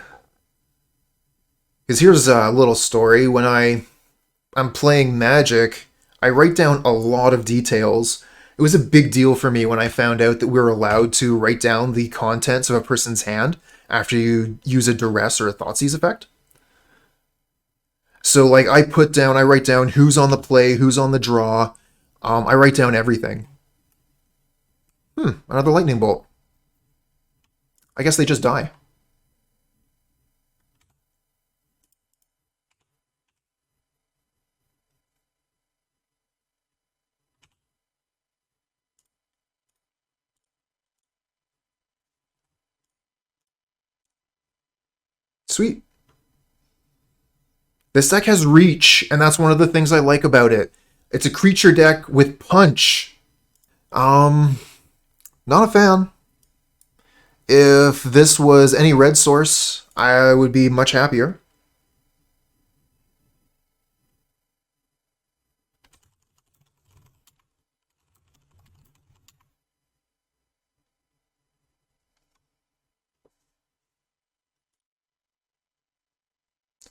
here's a little story. When I'm playing Magic, I write down a lot of details. It was a big deal for me when I found out that we were allowed to write down the contents of a person's hand after you use a duress or a Thoughtseize effect. So, like, I write down who's on the play, who's on the draw. I write down everything. Another lightning bolt. I guess they just die. Sweet. This deck has reach, and that's one of the things I like about it. It's a creature deck with punch. Not a fan. If this was any red source, I would be much happier.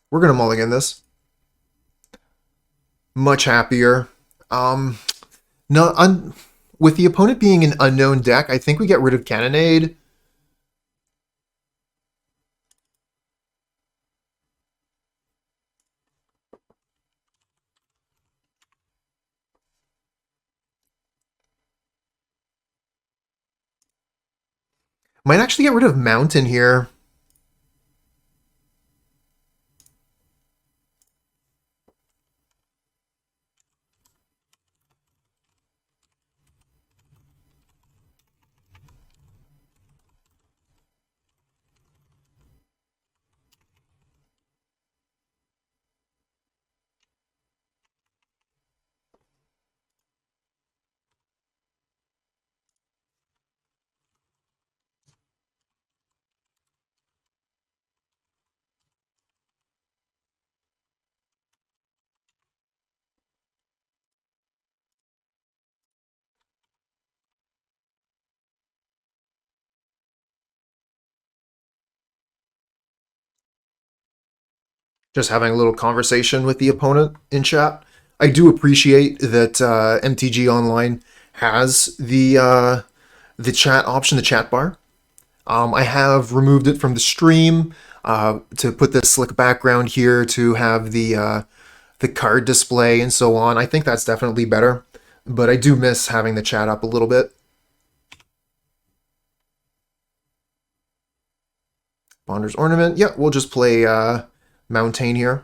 We're going to mulligan this. Much happier. No, with the opponent being an unknown deck, I think we get rid of Cannonade. Might actually get rid of Mountain here. Just having a little conversation with the opponent in chat. I do appreciate that MTG Online has the chat option, the chat bar. I have removed it from the stream to put this slick background here to have the card display and so on. I think that's definitely better. but I do miss having the chat up a little bit. Bonder's Ornament. Yeah, we'll just play Mountain here.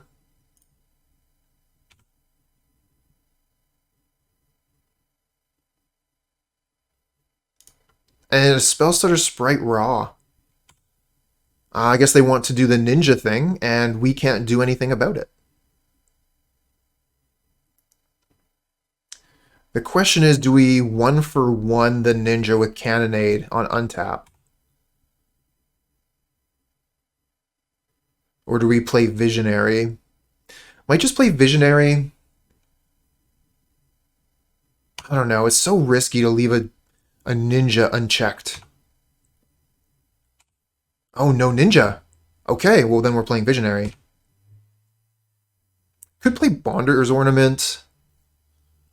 And a Spellstutter Sprite Raw. I guess they want to do the ninja thing, and we can't do anything about it. The question is, do we 1-for-1 the ninja with Cannonade on untap? Or do we play Visionary? Might just play Visionary. I don't know. It's so risky to leave a ninja unchecked. Oh, no ninja. Okay, well then we're playing Visionary. Could play Bonder's Ornament.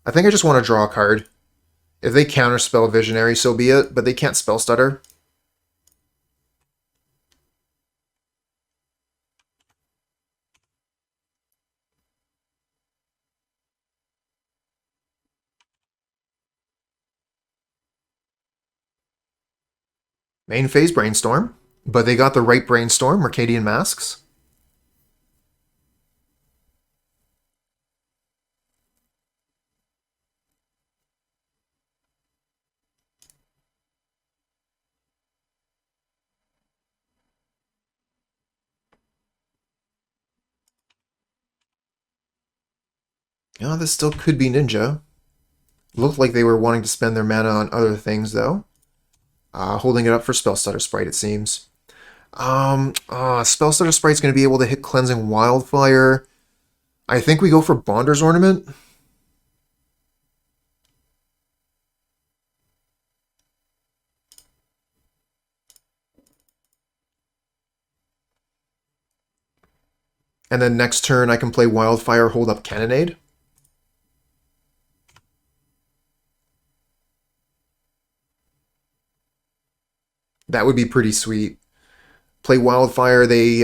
I think I just want to draw a card. If they counterspell Visionary, so be it, but they can't spell stutter. Main phase Brainstorm, but they got the right Brainstorm, Mercadian Masks. Oh, this still could be Ninja. Looked like they were wanting to spend their mana on other things, though. Holding it up for Spellstutter Sprite, it seems. Spellstutter Sprite's going to be able to hit Cleansing Wildfire. I think we go for Bonder's Ornament. And then next turn I can play Wildfire, hold up Cannonade. That would be pretty sweet. Play Wildfire, they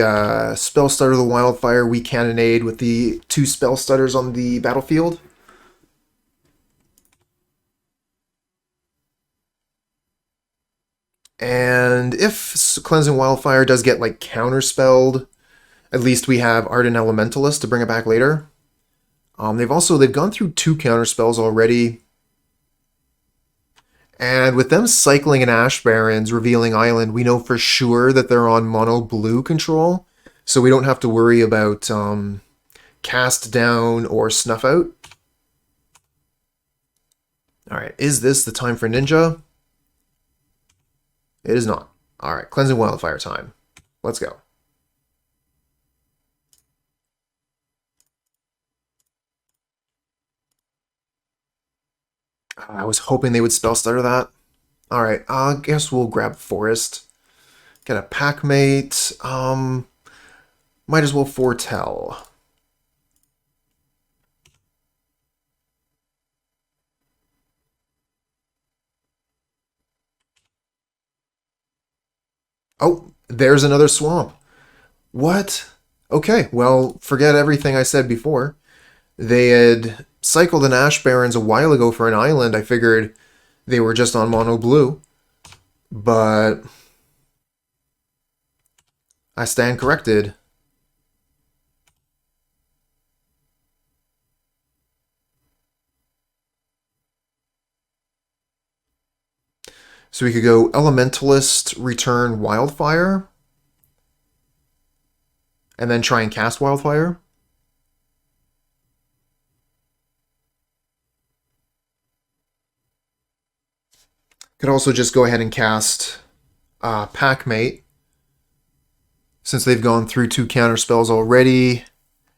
spell stutter the Wildfire, we Cannonade with the 2 spell stutters on the battlefield. And if Cleansing Wildfire does get like counterspelled, at least we have Ardent Elementalist to bring it back later. They've gone through 2 counterspells already. And with them cycling an Ash Barrens, revealing Island, we know for sure that they're on mono blue control. So we don't have to worry about cast down or snuff out. Alright, is this the time for Ninja? It is not. Alright, Cleansing Wildfire time. Let's go. I was hoping they would spell stutter that. Alright, I guess we'll grab Forest. Get a Packmate. Might as well Foretell. Oh, there's another swamp. What? Okay, well, forget everything I said before. They had cycled an Ash Barrens a while ago for an island. I figured they were just on mono blue. But I stand corrected. So we could go Elementalist, return Wildfire, and then try and cast Wildfire. Could also just go ahead and cast Packmate, since they've gone through 2 counter spells already,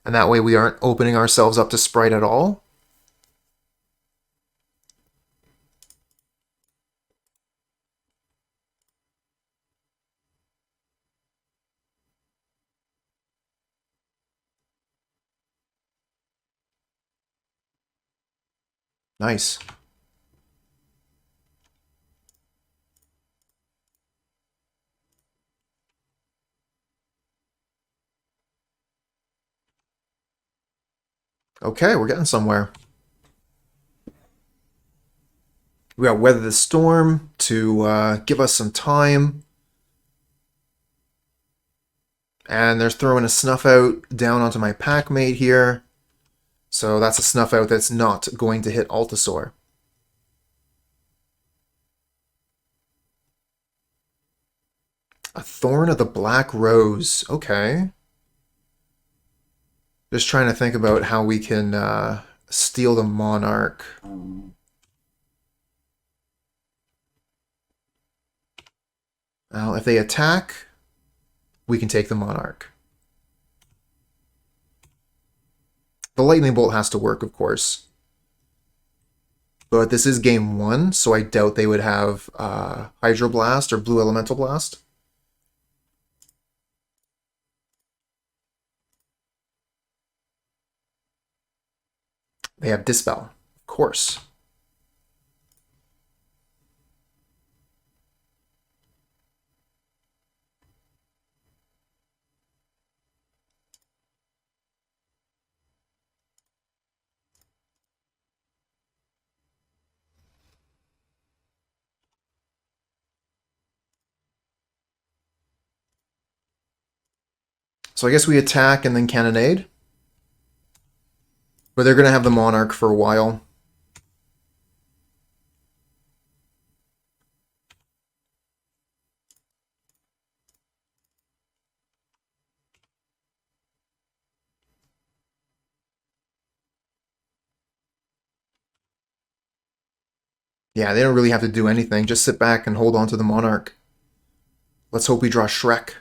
and that way we aren't opening ourselves up to Sprite at all. Nice. Okay, we're getting somewhere. We got Weather the Storm to give us some time. And they're throwing a Snuff Out down onto my Packmate here. So that's a Snuff Out that's not going to hit Altisaur. A Thorn of the Black Rose. Okay. Just trying to think about how we can steal the Monarch. Well, if they attack, we can take the Monarch. The Lightning Bolt has to work, of course. But this is game 1, so I doubt they would have Hydroblast or Blue Elemental Blast. They have Dispel, of course. So I guess we attack and then Cannonade. But they're going to have the Monarch for a while. Yeah, they don't really have to do anything. Just sit back and hold on to the Monarch. Let's hope we draw Shrek.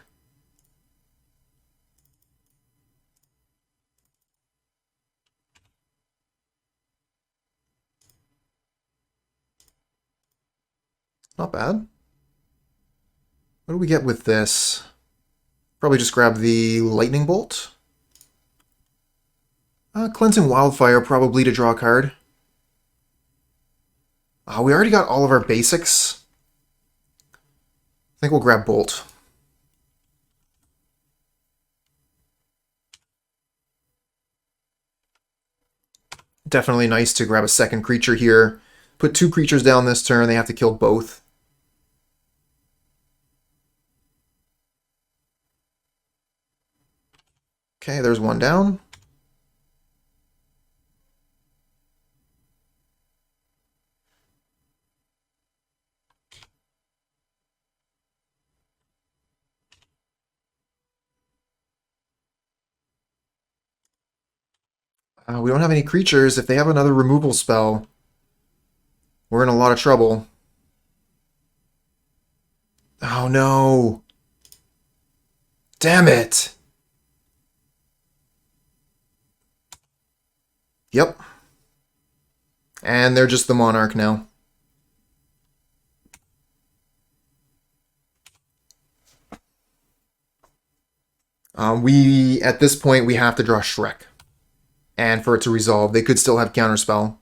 Not bad. What do we get with this? Probably just grab the Lightning Bolt. Cleansing Wildfire, probably to draw a card. We already got all of our basics. I think we'll grab Bolt. Definitely nice to grab a second creature here. Put 2 creatures down this turn. They have to kill both. Okay, there's one down. We don't have any creatures. If they have another removal spell, we're in a lot of trouble. Oh no! Damn it! Yep. And they're just the Monarch now. At this point, we have to draw Shrek. And for it to resolve, they could still have Counterspell.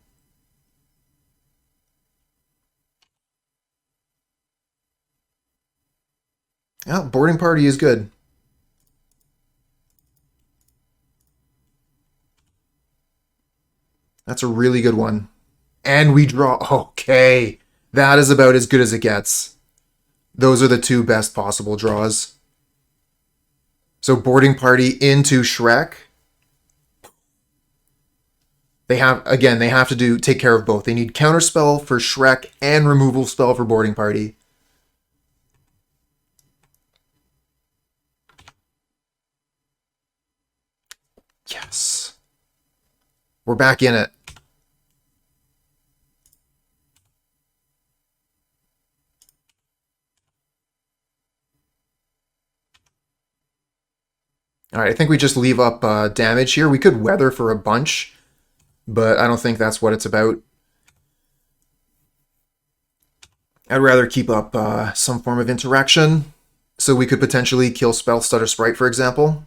Oh, Boarding Party is good. That's a really good one. And we draw... Okay. That is about as good as it gets. Those are the 2 best possible draws. So Boarding Party into Shrek. They have to take care of both. They need Counterspell for Shrek and Removal Spell for Boarding Party. Yes. We're back in it. Alright, I think we just leave up damage here. We could weather for a bunch, but I don't think that's what it's about. I'd rather keep up some form of interaction, so we could potentially kill Spell Stutter Sprite, for example.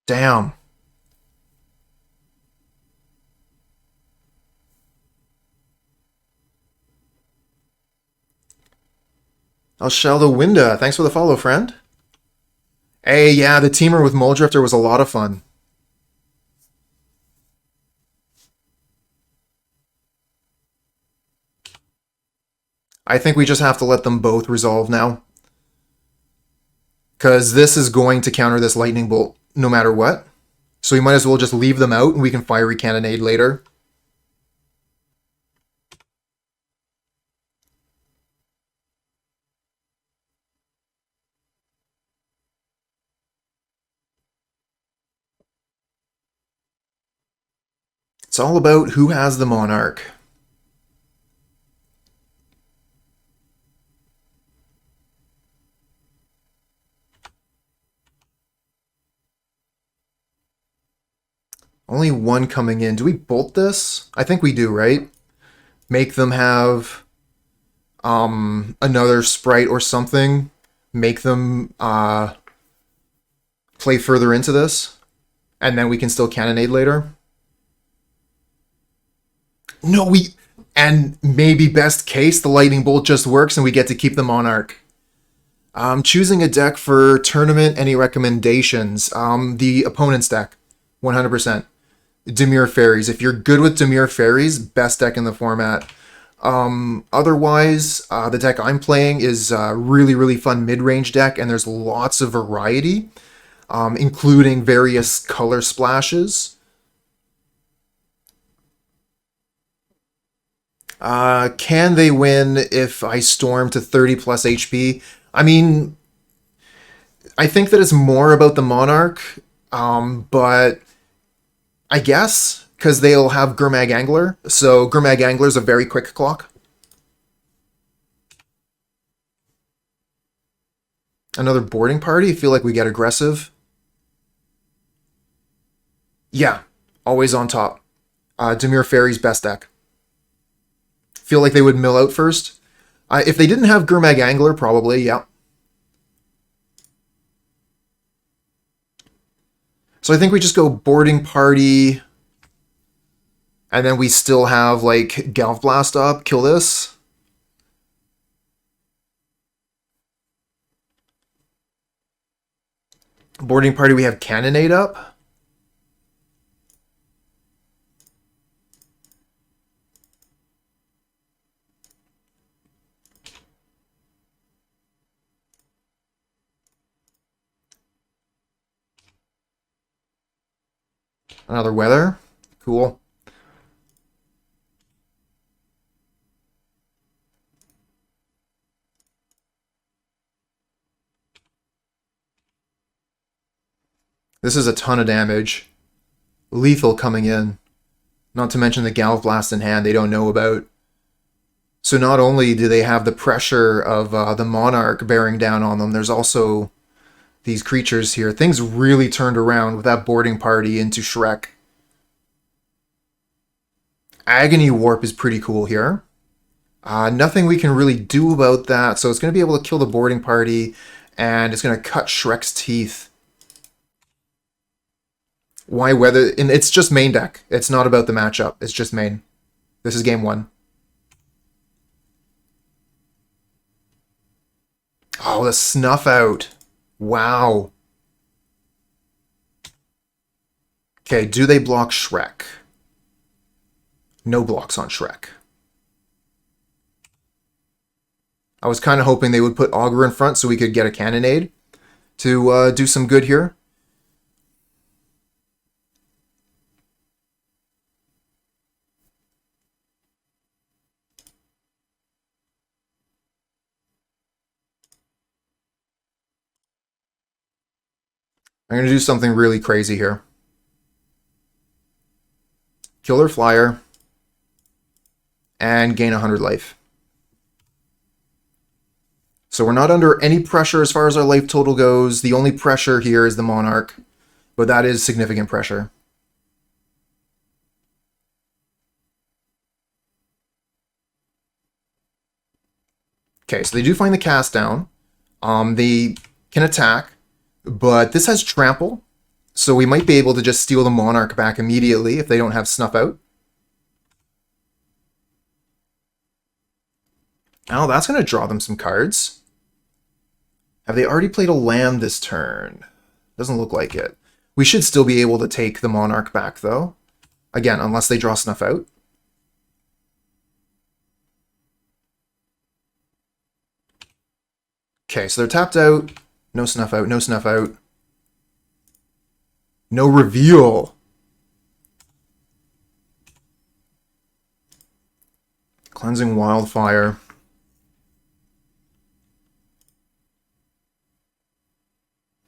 Damn. Alshelda Winda, thanks for the follow, friend. Hey, yeah, the teamer with Muldrifter was a lot of fun. I think we just have to let them both resolve now. Because this is going to counter this lightning bolt no matter what. So we might as well just leave them out and we can Fiery Cannonade later. It's all about who has the Monarch. Only one coming in. Do we bolt this? I think we do, right? Make them have another sprite or something. Make them play further into this. And then we can still Cannonade later. No, we... And maybe best case, the Lightning Bolt just works and we get to keep the Monarch. Choosing a deck for tournament, any recommendations? The opponent's deck, 100%. Dimir Faeries. If you're good with Dimir Faeries, best deck in the format. Otherwise, the deck I'm playing is a really, really fun mid-range deck, and there's lots of variety, including various color splashes. Can they win if I storm to 30 plus HP? I mean, I think that it's more about the Monarch, but I guess, because they'll have Gurmag Angler, so Gurmag Angler is a very quick clock. Another boarding party? I feel like we get aggressive. Yeah, always on top. Dimir Faeries best deck. Feel like they would mill out first. If they didn't have Gurmag Angler, probably, yeah. So I think we just go boarding party, and then we still have, like, Galv Blast up, kill this. Boarding party, we have Cannonade up. Another weather. Cool. This is a ton of damage. Lethal coming in. Not to mention the Galv Blast in hand they don't know about. So not only do they have the pressure of the Monarch bearing down on them, there's also these creatures here. Things really turned around with that boarding party into Shrek. Agony Warp is pretty cool here. Nothing we can really do about that, so it's going to be able to kill the boarding party, and it's going to cut Shrek's teeth. Why weather? And it's just main deck. It's not about the matchup. It's just main. This is game one. Oh, the Snuff Out. Wow. Okay, do they block Shrek? No blocks on Shrek. I was kind of hoping they would put Augur in front so we could get a Cannonade to do some good here. I'm going to do something really crazy here. Kill their flyer and gain 100 life. So we're not under any pressure as far as our life total goes. The only pressure here is the Monarch, but that is significant pressure. Okay, so they do find the cast down. They can attack, but this has trample, so we might be able to just steal the Monarch back immediately if they don't have Snuff Out. Oh, that's going to draw them some cards. Have they already played a land this turn? Doesn't look like it. We should still be able to take the Monarch back, though. Again, unless they draw Snuff Out. Okay, so they're tapped out. No Snuff Out, no Snuff Out. No reveal. Cleansing Wildfire.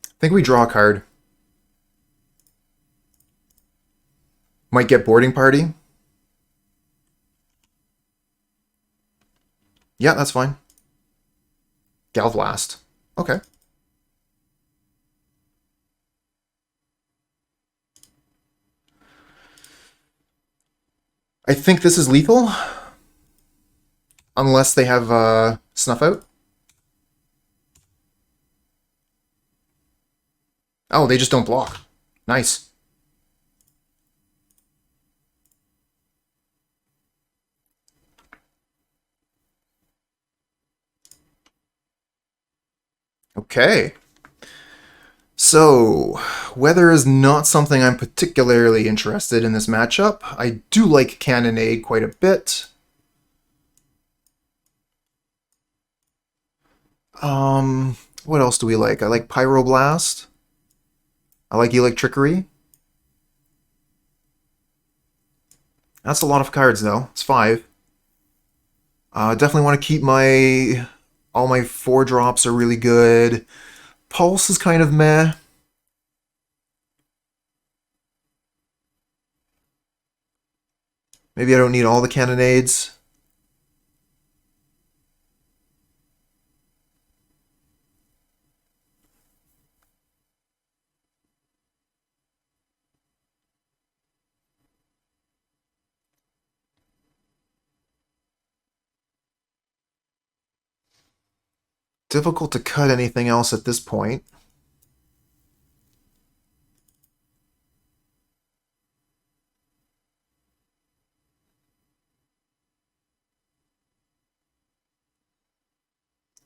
I think we draw a card. Might get Boarding Party. Yeah, that's fine. Galv Blast. Okay. I think this is lethal. Unless they have Snuff Out. Oh, they just don't block. Nice. Okay. So, weather is not something I'm particularly interested in this matchup. I do like Cannonade quite a bit. What else do we like? I like Pyroblast. I like Electrickery. That's a lot of cards, though. It's 5. Definitely want to keep my... All my 4-drops are really good. Pulse is kind of meh. Maybe I don't need all the Cannonades. Difficult to cut anything else at this point.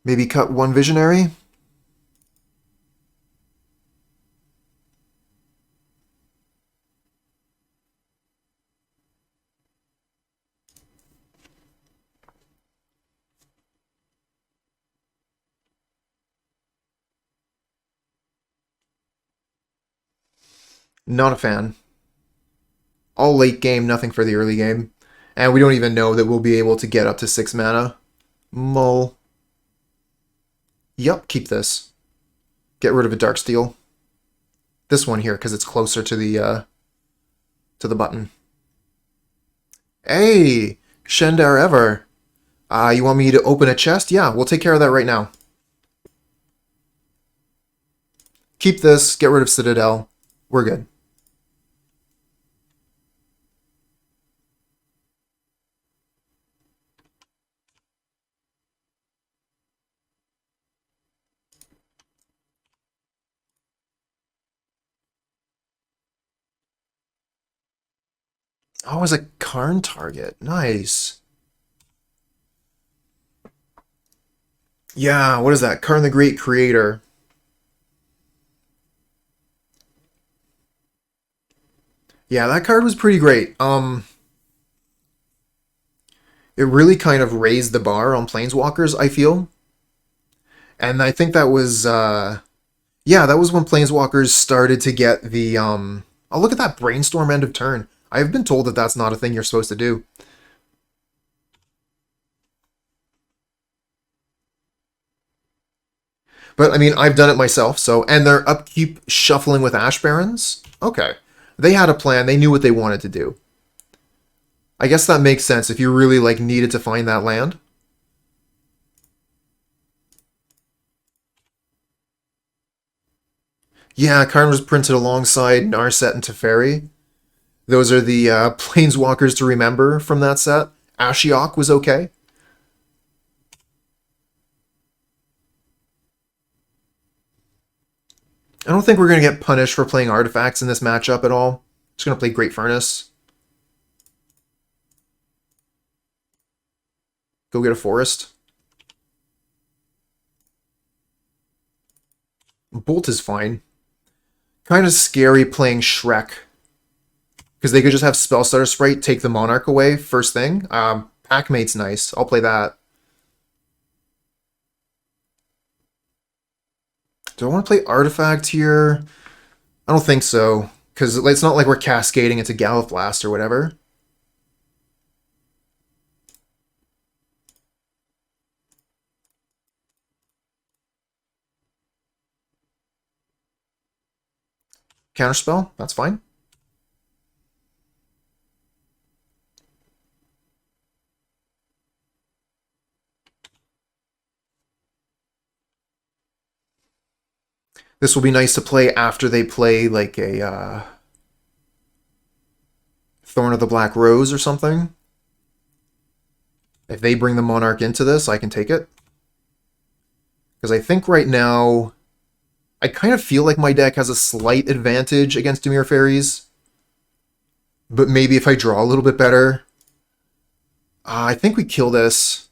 Maybe cut 1 Visionary? Not a fan. All late game, nothing for the early game. And we don't even know that we'll be able to get up to 6 mana. Mull. Yup, keep this. Get rid of a Darksteel. This one here, because it's closer to the button. Hey! Shendar Ever. You want me to open a chest? Yeah, we'll take care of that right now. Keep this, get rid of Citadel. We're good. Oh, as a Karn target. Nice. Yeah, what is that? Karn the Great Creator. Yeah, that card was pretty great. It really kind of raised the bar on Planeswalkers, I feel. And I think that was, yeah, that was when Planeswalkers started to get the, oh, look at that Brainstorm end of turn. I've been told that that's not a thing you're supposed to do. But, I mean, I've done it myself, so... And their upkeep shuffling with Ash Barrens? Okay. They had a plan. They knew what they wanted to do. I guess that makes sense if you really, like, needed to find that land. Yeah, Karn was printed alongside Narset and Teferi. Those are the Planeswalkers to remember from that set. Ashiok was okay. I don't think we're going to get punished for playing artifacts in this matchup at all. Just going to play Great Furnace. Go get a forest. Bolt is fine. Kind of scary playing Shrek. Because they could just have Spellstutter Sprite take the Monarch away first thing. Packmate's nice. I'll play that. Do I want to play Artifact here? I don't think so. Because it's not like we're cascading into Galvanic Blast or whatever. Counterspell, that's fine. This will be nice to play after they play like a Thorn of the Black Rose or something. If they bring the Monarch into this, I can take it. Because I think right now, I kind of feel like my deck has a slight advantage against Dimir Faeries. But maybe if I draw a little bit better. I think we kill this.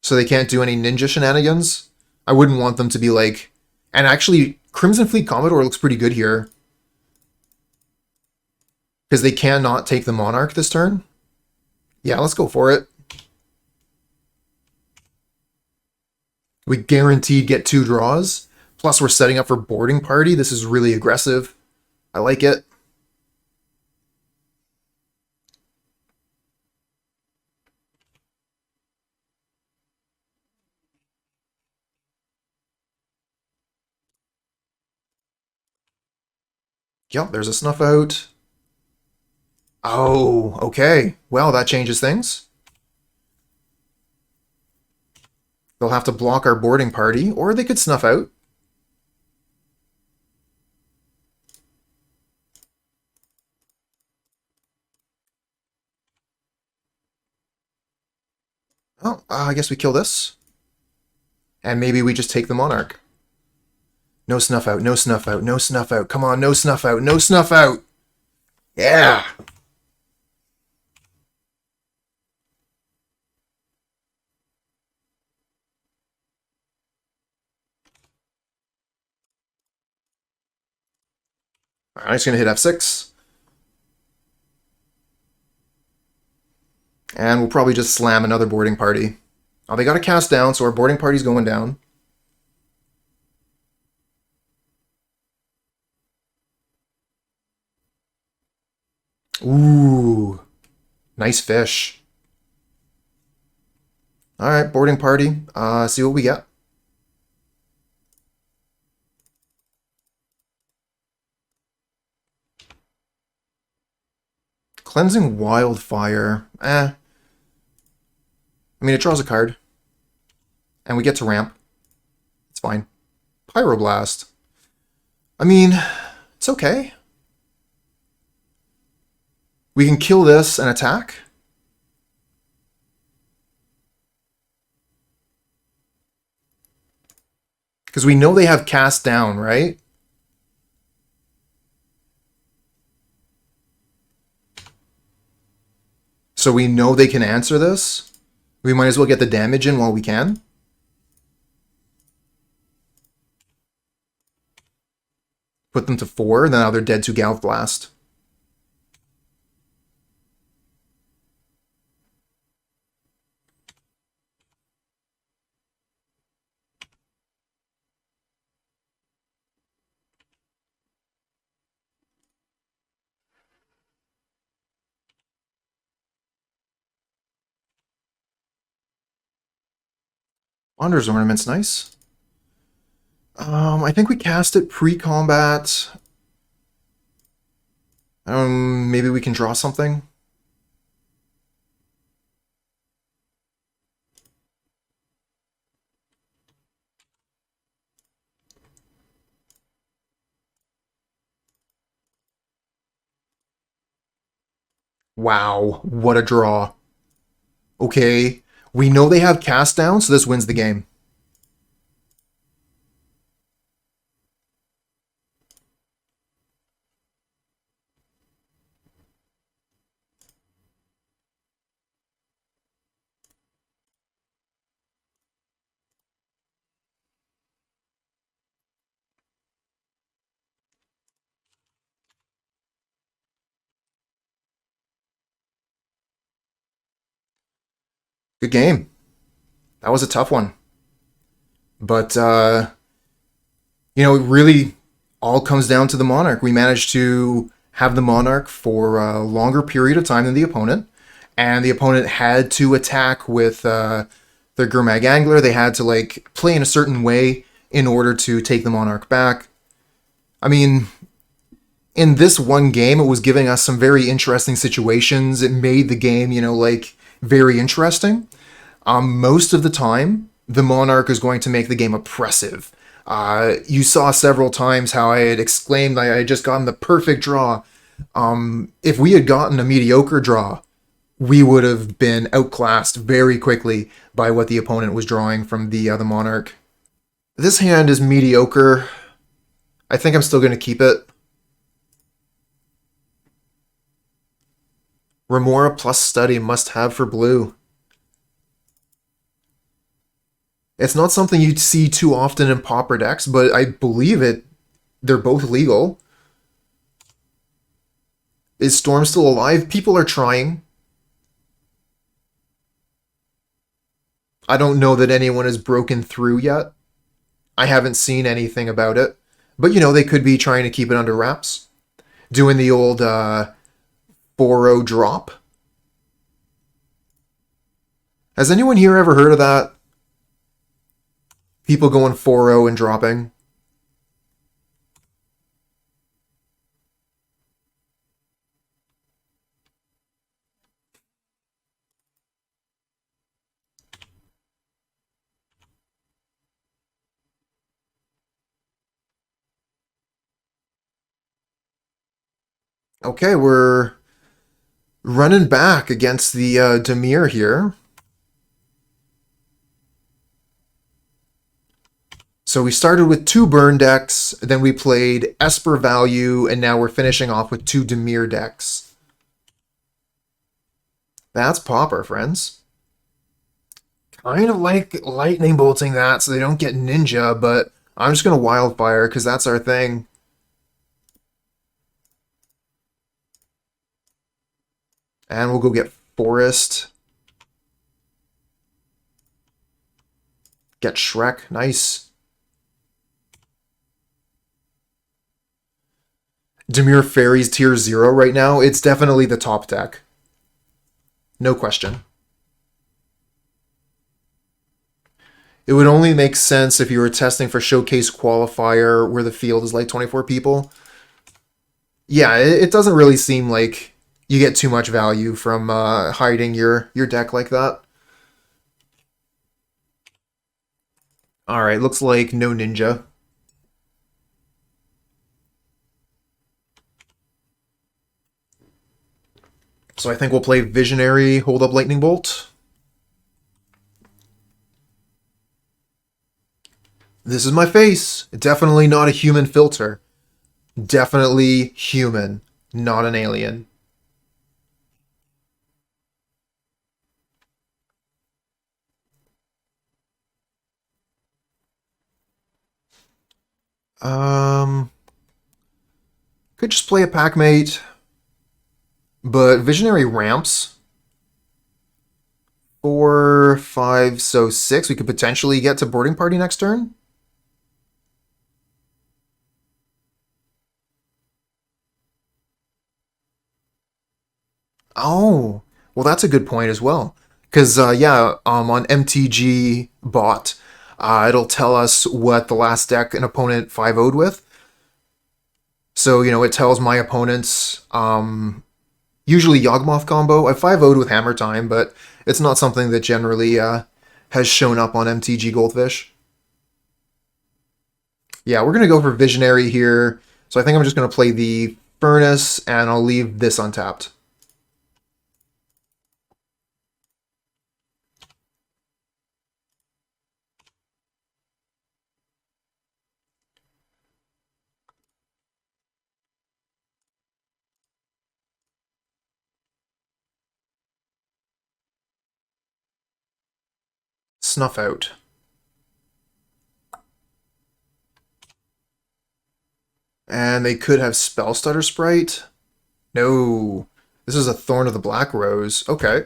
So they can't do any ninja shenanigans. I wouldn't want them to be like... And actually, Crimson Fleet Commodore looks pretty good here. Because they cannot take the Monarch this turn. Yeah, let's go for it. We guaranteed get 2 draws. Plus we're setting up for boarding party. This is really aggressive. I like it. Yep, there's a snuff out. Oh, okay. Well, that changes things. They'll have to block our boarding party, or they could snuff out. Oh, I guess we kill this. And maybe we just take the Monarch. No snuff out, no snuff out, no snuff out. Come on, no snuff out, no snuff out. Yeah. All right, it's going to hit F6. And we'll probably just slam another boarding party. Oh, they got to cast down, so our boarding party's going down. Ooh. Nice fish. All right, boarding party. See what we get. Cleansing Wildfire. I mean, it draws a card. And we get to ramp. It's fine. Pyroblast. I mean, it's okay. We can kill this and attack. Because we know they have cast down, right? So we know they can answer this. We might as well get the damage in while we can. Put them to 4, then now they're dead to Galv Blast. Wanderer's Ornament's nice. I think we cast it pre-combat. Maybe we can draw something. Wow, what a draw. Okay, we know they have cast down, so this wins the game. Good game. That was a tough one. But, it really all comes down to the Monarch. We managed to have the Monarch for a longer period of time than the opponent, and the opponent had to attack with their Gurmag Angler. They had to, play in a certain way in order to take the Monarch back. I mean, in this one game, it was giving us some very interesting situations. It made the game, very interesting. Most of the time, the Monarch is going to make the game oppressive. You saw several times how I had exclaimed I had just gotten the perfect draw. If we had gotten a mediocre draw, we would have been outclassed very quickly by what the opponent was drawing from the Monarch. This hand is mediocre. I think I'm still going to keep it. Remora plus Study must have for blue. It's not something you'd see too often in Pauper decks, but I believe they're both legal. Is Storm still alive? People are trying. I don't know that anyone has broken through yet. I haven't seen anything about it. But, they could be trying to keep it under wraps. Doing the old 4-0 drop. Has anyone here ever heard of that? People going 4-0 and dropping. Okay, we're running back against the Dimir here. So we started with 2 burn decks, then we played Esper Value, and now we're finishing off with 2 Dimir decks. That's Pauper, friends. Kind of like lightning bolting that so they don't get ninja, but I'm just going to wildfire because that's our thing. And we'll go get Forest. Get Shrek. Nice. Dimir Faeries tier 0 right now. It's definitely the top deck. No question. It would only make sense if you were testing for Showcase Qualifier where the field is like 24 people. Yeah, it doesn't really seem like you get too much value from hiding your deck like that. Alright, looks like no ninja. So I think we'll play Visionary, hold up Lightning Bolt. This is my face. Definitely not a human filter. Definitely human, not an alien. Could just play a Packmate. But Visionary ramps. 4, 5, so 6. We could potentially get to Boarding Party next turn. Oh, well, that's a good point as well. Because, on MTG bot, it'll tell us what the last deck an opponent 5-0'd with. So, it tells my opponents, usually Yawgmoth combo. I 5-0'd with Hammer Time, but it's not something that generally has shown up on MTG Goldfish. Yeah, we're going to go for Visionary here. So I think I'm just going to play the Furnace, and I'll leave this untapped. Snuff out. And they could have Spell Stutter Sprite. No. This is a Thorn of the Black Rose. Okay.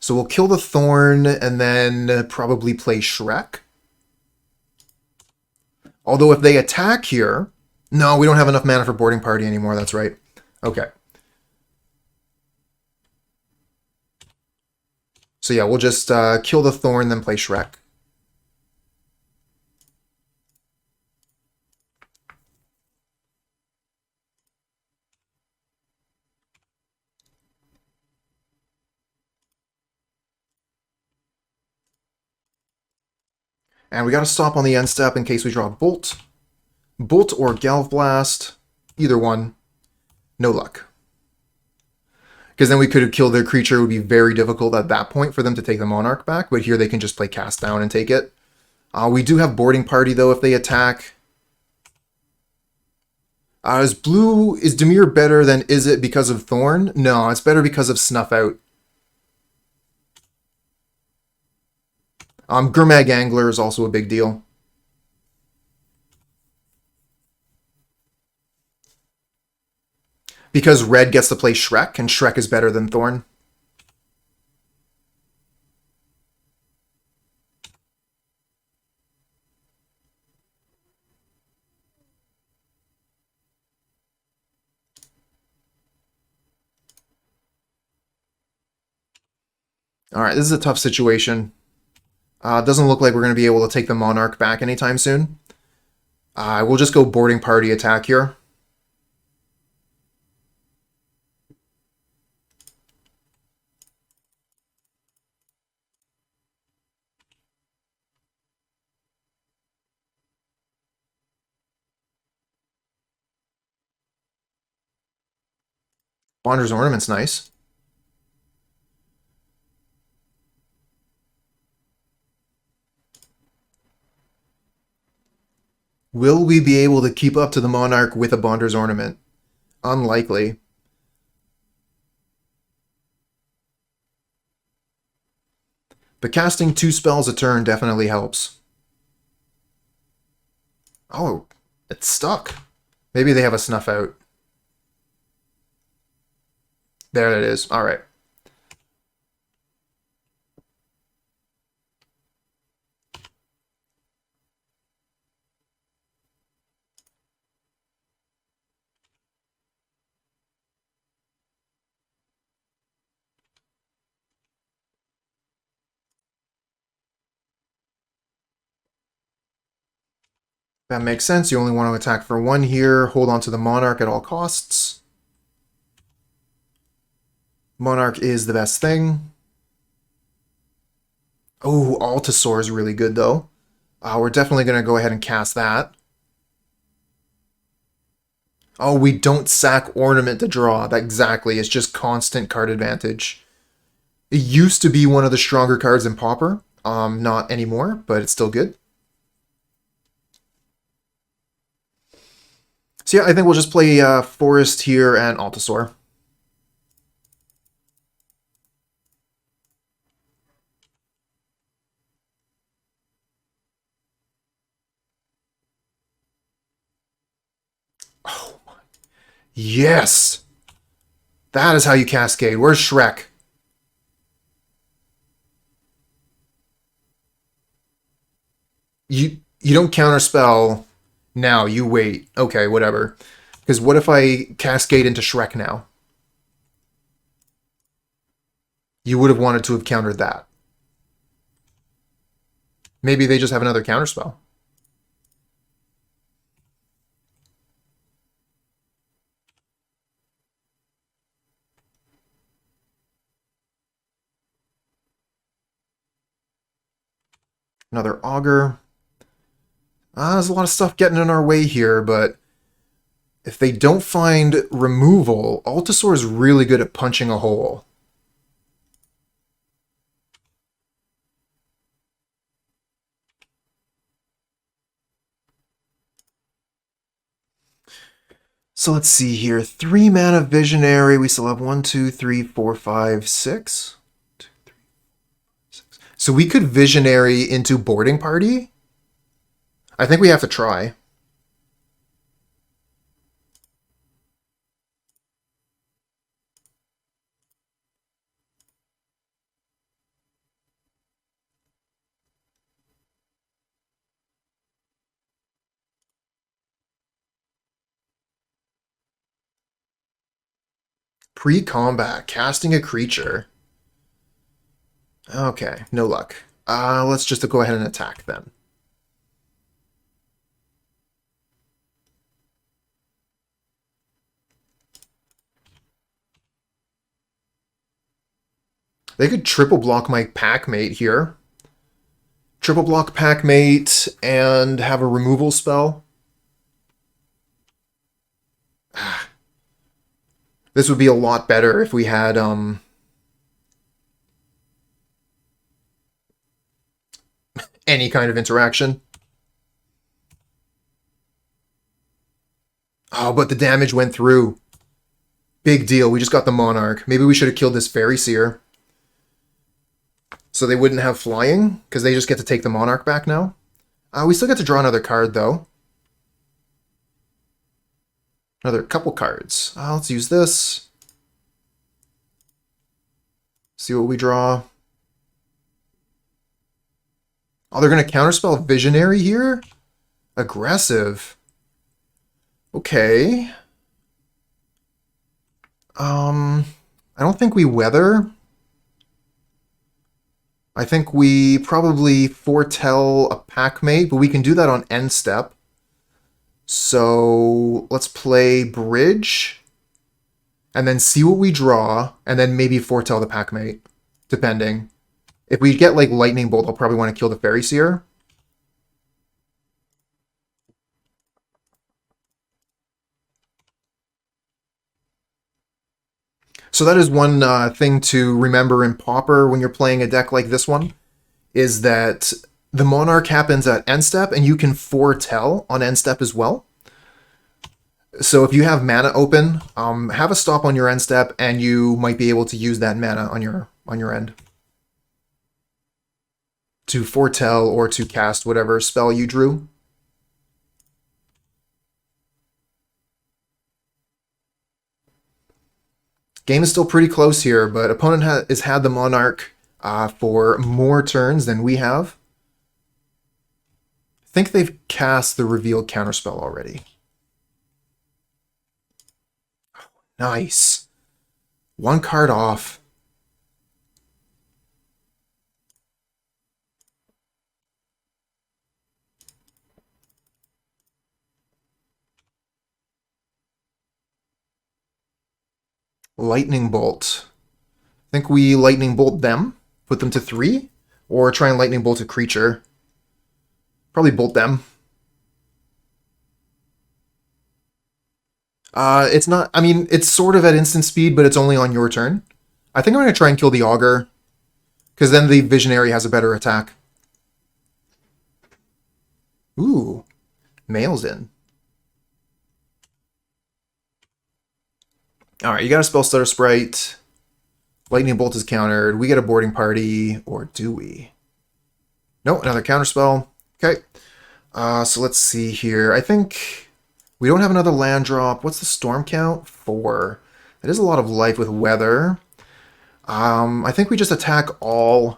So we'll kill the Thorn and then probably play Shrek. Although if they attack here... No, we don't have enough mana for Boarding Party anymore, that's right. Okay. So yeah, we'll just kill the Thorn, then play Shrek. And we got to stop on the end step in case we draw Bolt. Bolt or Galv Blast. Either one. No luck. Because then we could have killed their creature. It would be very difficult at that point for them to take the Monarch back. But here they can just play Cast Down and take it. We do have Boarding Party, though, if they attack. Is Dimir better than is it because of Thorn? No, it's better because of Snuff Out. Gurmag Angler is also a big deal. Because red gets to play Shrek, and Shrek is better than Thorn. Alright, this is a tough situation. Doesn't look like we're going to be able to take the Monarch back anytime soon. We'll just go Boarding Party attack here. Wander's Ornament's nice. Will we be able to keep up to the Monarch with a Bonder's Ornament? Unlikely. But casting 2 spells a turn definitely helps. Oh, it's stuck. Maybe they have a Snuff Out. There it is. All right. That makes sense. You only want to attack for 1 here. Hold on to the Monarch at all costs. Monarch is the best thing. Oh, Altisaur is really good, though. We're definitely going to go ahead and cast that. Oh, we don't sack Ornament to draw. That exactly. It's just constant card advantage. It used to be one of the stronger cards in Pauper. Not anymore, but it's still good. So yeah, I think we'll just play Forest here and Altisaur. Oh my. Yes! That is how you Cascade. Where's Shrek? You don't counterspell now, you wait. Okay, whatever. Because what if I Cascade into Shrek now? You would have wanted to have countered that. Maybe they just have another counterspell. Another Augur. There's a lot of stuff getting in our way here, but if they don't find removal, Altisaur is really good at punching a hole. So let's see here. 3 mana Visionary. We still have 1, 2, 3, 4, 5, 6. 2, 3, 6. So we could Visionary into Boarding Party? I think we have to try. Pre-combat, casting a creature. Okay, no luck. Let's just go ahead and attack then. They could triple block my Packmate here. Triple block Packmate and have a removal spell. This would be a lot better if we had any kind of interaction. Oh, but the damage went through. Big deal. We just got the Monarch. Maybe we should have killed this Fairy Seer. So they wouldn't have flying, because they just get to take the Monarch back now. We still get to draw another card, though. Another couple cards. Let's use this. See what we draw. Oh, they're going to counterspell Visionary here? Aggressive. Okay. I don't think we weather. I think we probably foretell a Packmate, but we can do that on end step. So let's play Bridge, and then see what we draw, and then maybe foretell the Packmate, depending. If we get like Lightning Bolt, I'll probably want to kill the Fairy Seer. So that is one thing to remember in Pauper when you're playing a deck like this one, is that the Monarch happens at end step, and you can foretell on end step as well. So if you have mana open, have a stop on your end step, and you might be able to use that mana on your end to foretell or to cast whatever spell you drew. Game is still pretty close here, but opponent has had the Monarch for more turns than we have. I think they've cast the revealed counterspell already. Nice. One card off. Lightning Bolt. I think we Lightning Bolt them, put them to 3, or try and Lightning Bolt a creature. Probably Bolt them. It's not, I mean, it's sort of at instant speed, but it's only on your turn. I think I'm going to try and kill the Augur, because then the Visionary has a better attack. Ooh, Mail's in. Alright, you got a Spell Stutter Sprite. Lightning Bolt is countered. We get a boarding party, or do we? No, another counterspell. Okay. So let's see here. I think we don't have another land drop. What's the storm count? 4. That is a lot of life with weather. I think we just attack all,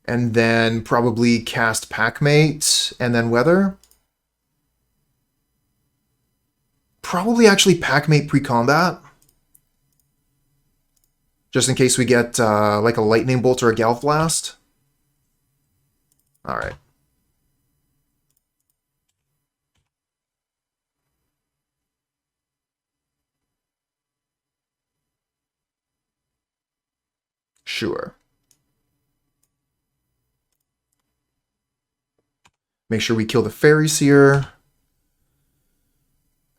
and then probably cast Packmate, and then weather. Probably actually Packmate pre-combat. Just in case we get like a Lightning Bolt or a Galvanic Blast. Alright. Sure. Make sure we kill the Fairies here.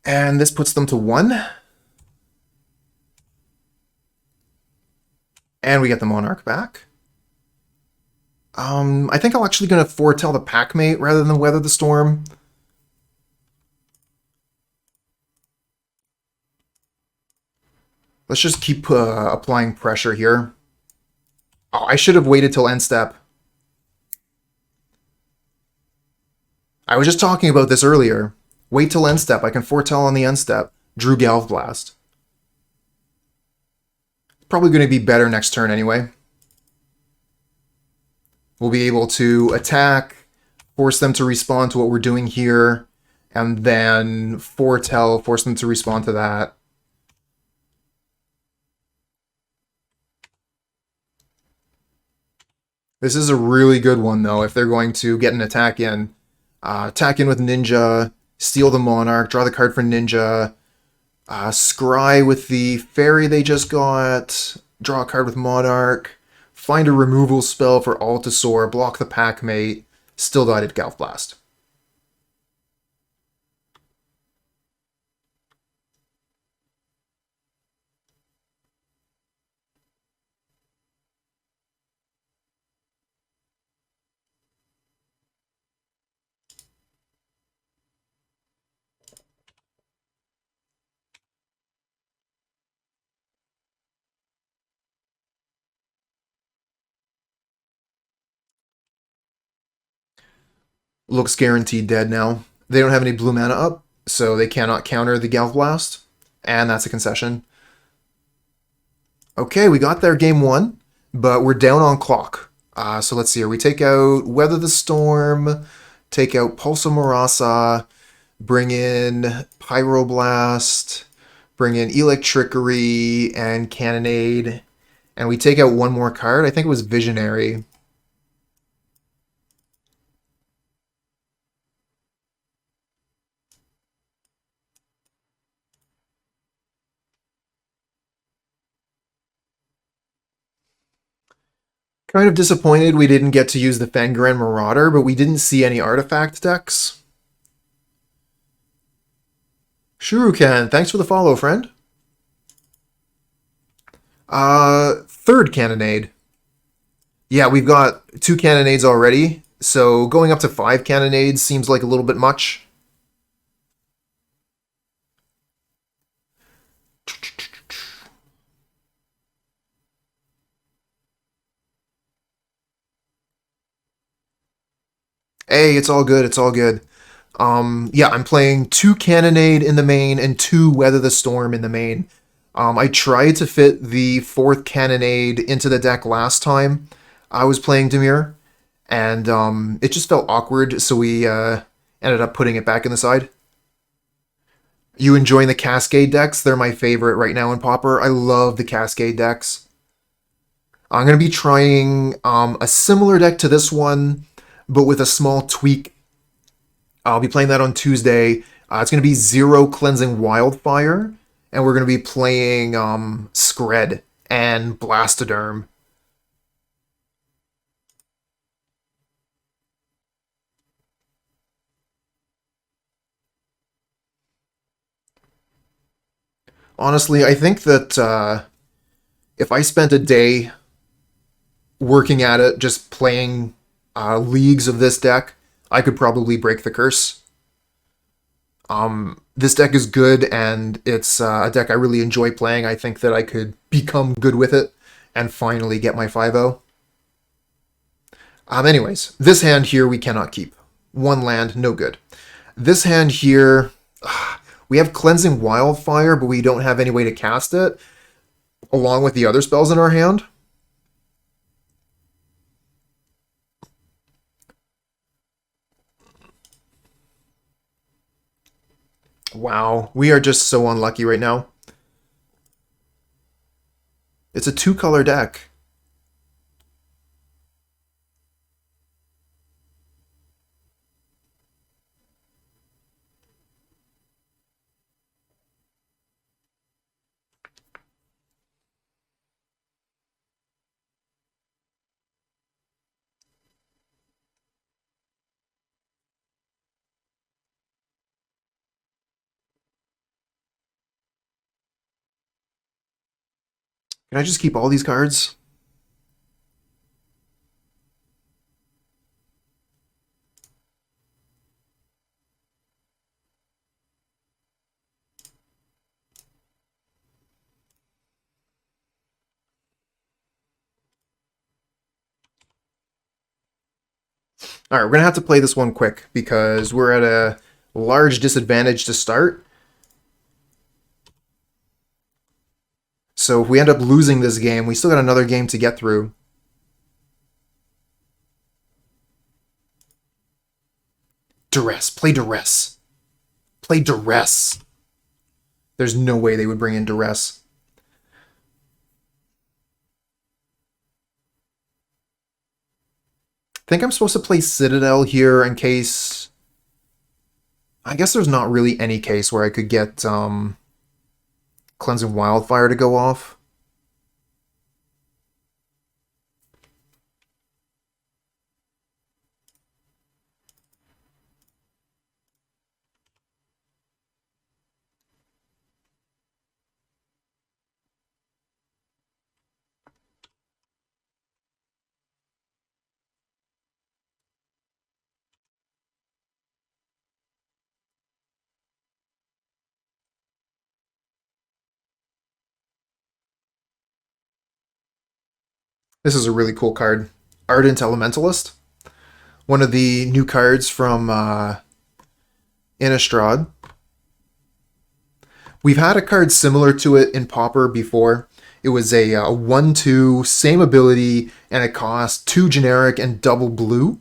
And this puts them to 1. And we get the Monarch back. I think I'm actually going to foretell the Packmate rather than weather the storm. Let's just keep applying pressure here. Oh, I should have waited till end step. I was just talking about this earlier. Wait till end step. I can foretell on the end step. Drew Galvanic Blast. Probably going to be better next turn anyway. We'll be able to attack, force them to respond to what we're doing here, and then foretell, force them to respond to that. This is a really good one, though, if they're going to get an attack in. Attack in with Ninja, steal the Monarch, draw the card for Ninja, scry with the Fairy they just got, draw a card with Monarch, find a removal spell for Altisaur, block the Packmate, still died at Galvanic Blast. Looks guaranteed dead now. They don't have any blue mana up, so they cannot counter the Galv Blast, and that's a concession. Okay, we got there game one, but we're down on clock. So let's see here. We take out Weather the Storm, take out Pulse of Murasa, bring in Pyroblast, bring in Electrickery and Cannonade, and we take out one more card. I think it was Visionary. Kind of disappointed we didn't get to use the Fangren Marauder, but we didn't see any artifact decks. Shuruken, thanks for the follow, friend. Third Cannonade. Yeah, we've got 2 Cannonades already, so going up to 5 Cannonades seems like a little bit much. Hey, it's all good, it's all good. Yeah, I'm playing 2 Cannonade in the main and 2 Weather the Storm in the main. I tried to fit the 4th Cannonade into the deck last time I was playing Dimir, and it just felt awkward, so we ended up putting it back in the side. You enjoying the Cascade decks? They're my favorite right now in Pauper. I love the Cascade decks. I'm going to be trying a similar deck to this one, but with a small tweak. I'll be playing that on Tuesday. It's going to be 0 Cleansing Wildfire, and we're going to be playing Skred and Blastoderm. Honestly, I think that if I spent a day working at it, just playing leagues of this deck, I could probably break the curse. This deck is good, and it's a deck I really enjoy playing. I think that I could become good with it and finally get my 5-0. Anyways, this hand here we cannot keep. 1 land, no good. This hand here, we have Cleansing Wildfire, but we don't have any way to cast it, along with the other spells in our hand. Wow, we are just so unlucky right now. It's a 2-color deck. Can I just keep all these cards? Alright, we're going to have to play this one quick because we're at a large disadvantage to start. So if we end up losing this game, we still got another game to get through. Duress. Play Duress. Play Duress. There's no way they would bring in Duress. Think I'm supposed to play Citadel here in case... I guess there's not really any case where I could get Cleansing Wildfire to go off. This is a really cool card. Ardent Elementalist. One of the new cards from Innistrad. We've had a card similar to it in Pauper before. It was a 1-2, same ability, and it cost 2 generic and double blue.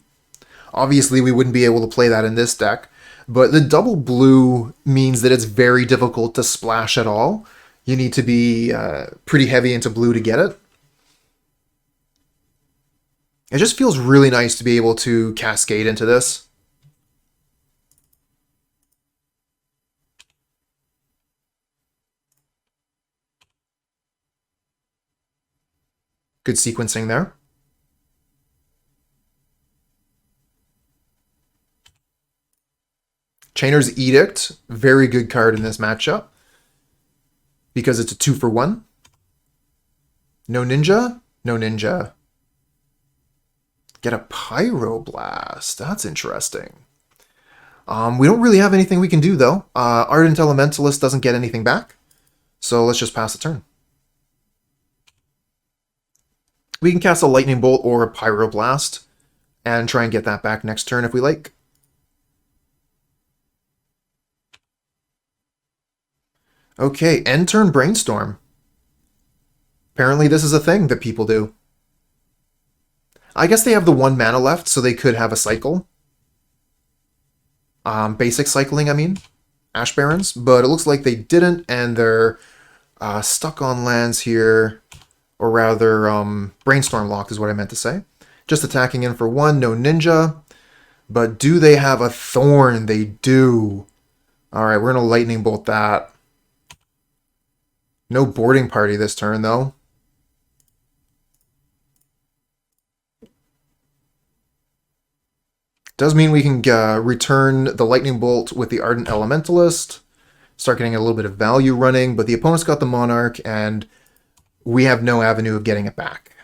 Obviously, we wouldn't be able to play that in this deck, but the double blue means that it's very difficult to splash at all. You need to be pretty heavy into blue to get it. It just feels really nice to be able to Cascade into this. Good sequencing there. Chainer's Edict, very good card in this matchup because it's a 2-for-1. No ninja? No ninja. Get a Pyroblast. That's interesting. We don't really have anything we can do, though. Ardent Elementalist doesn't get anything back, so let's just pass the turn. We can cast a Lightning Bolt or a Pyroblast and try and get that back next turn if we like. Okay, end turn Brainstorm. Apparently this is a thing that people do. I guess they have the 1 mana left, so they could have a cycle. Basic cycling, I mean. Ash Barrens. But it looks like they didn't, and they're stuck on lands here. Or rather, Brainstorm locked is what I meant to say. Just attacking in for 1, no ninja. But do they have a Thorn? They do. Alright, we're going to Lightning Bolt that. No boarding party this turn, though. Does mean we can return the Lightning Bolt with the Ardent Elementalist. Start getting a little bit of value running, but the opponent's got the Monarch, and we have no avenue of getting it back.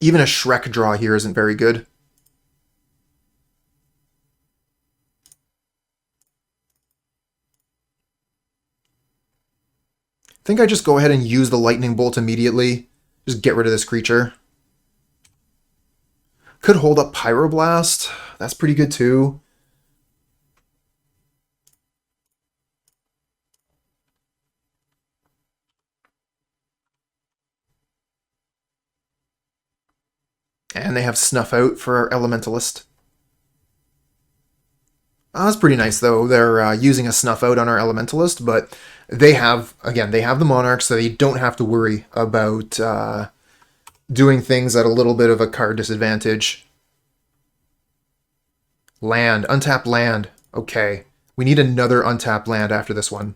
Even a Shrek draw here isn't very good. I think I just go ahead and use the Lightning Bolt immediately. Just get rid of this creature. Could hold up Pyroblast. That's pretty good too. And they have Snuff Out for our Elementalist. That's pretty nice, though. They're using a Snuff Out on our Elementalist, but they have, again, they have the Monarch, so they don't have to worry about doing things at a little bit of a card disadvantage. Land. Untapped land. Okay. We need another untapped land after this one.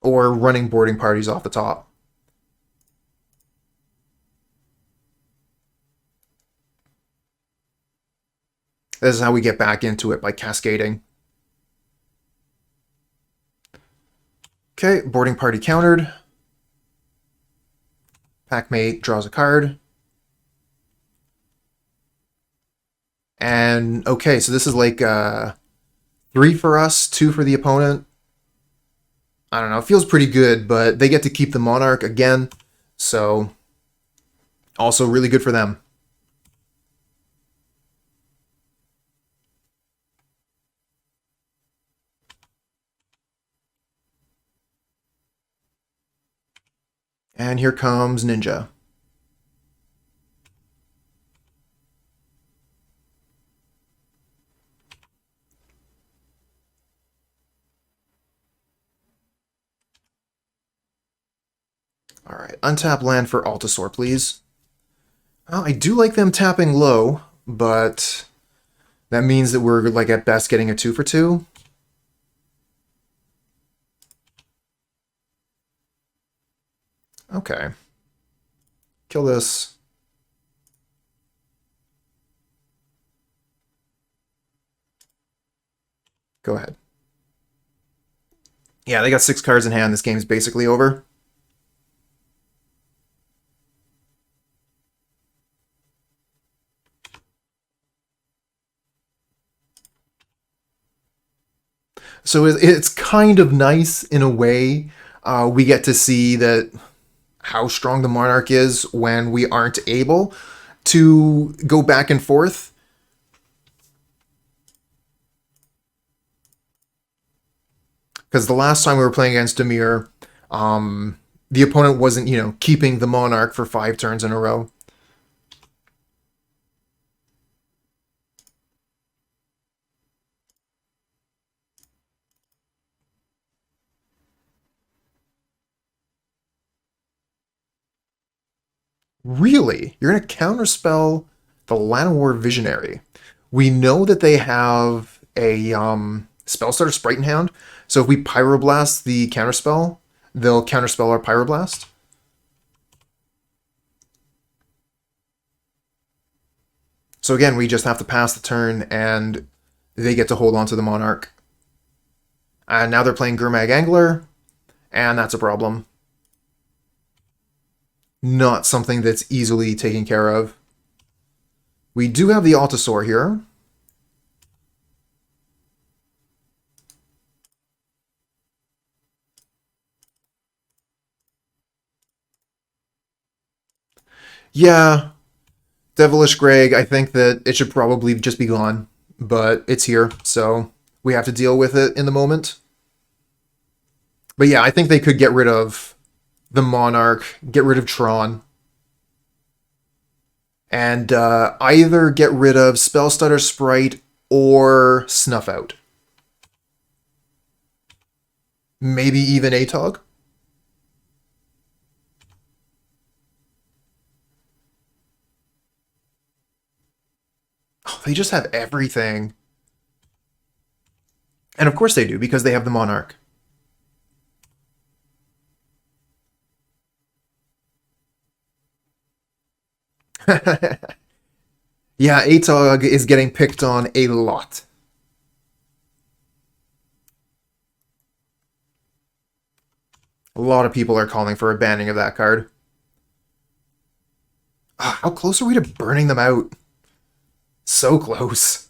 Or running boarding parties off the top. This is how we get back into it, by cascading. Okay, boarding party countered. Packmate draws a card. And, okay, so this is like 3 for us, 2 for the opponent. I don't know, it feels pretty good, but they get to keep the Monarch again, so also really good for them. And here comes Ninja. Alright, untap land for Altisaur, please. Well, I do like them tapping low, but that means that we're, like, at best getting a 2 for 2. Okay. Kill this. Go ahead. Yeah, they got 6 cards in hand. This game's basically over. So it's kind of nice in a way. We get to see that how strong the Monarch is when we aren't able to go back and forth. Because the last time we were playing against Dimir, the opponent wasn't, you know, keeping the Monarch for 5 turns in a row. Really? You're going to counterspell the Llanowar Visionary. We know that they have a Spellstarter Sprite in hand, so if we Pyroblast the counterspell, they'll counterspell our Pyroblast. So again, we just have to pass the turn, and they get to hold on to the Monarch. And now they're playing Gurmag Angler, and that's a problem. Not something that's easily taken care of. We do have the Altisaur here. Yeah, Devilish Greg, I think that it should probably just be gone, but it's here, so we have to deal with it in the moment. But yeah, I think they could get rid of the Monarch, get rid of Tron, and either get rid of Spellstutter Sprite or Snuff Out. Maybe even Atog. Oh, they just have everything. And of course they do, because they have the Monarch. Yeah, Atog is getting picked on a lot. A lot of people are calling for a banning of that card. How close are we to burning them out? So close.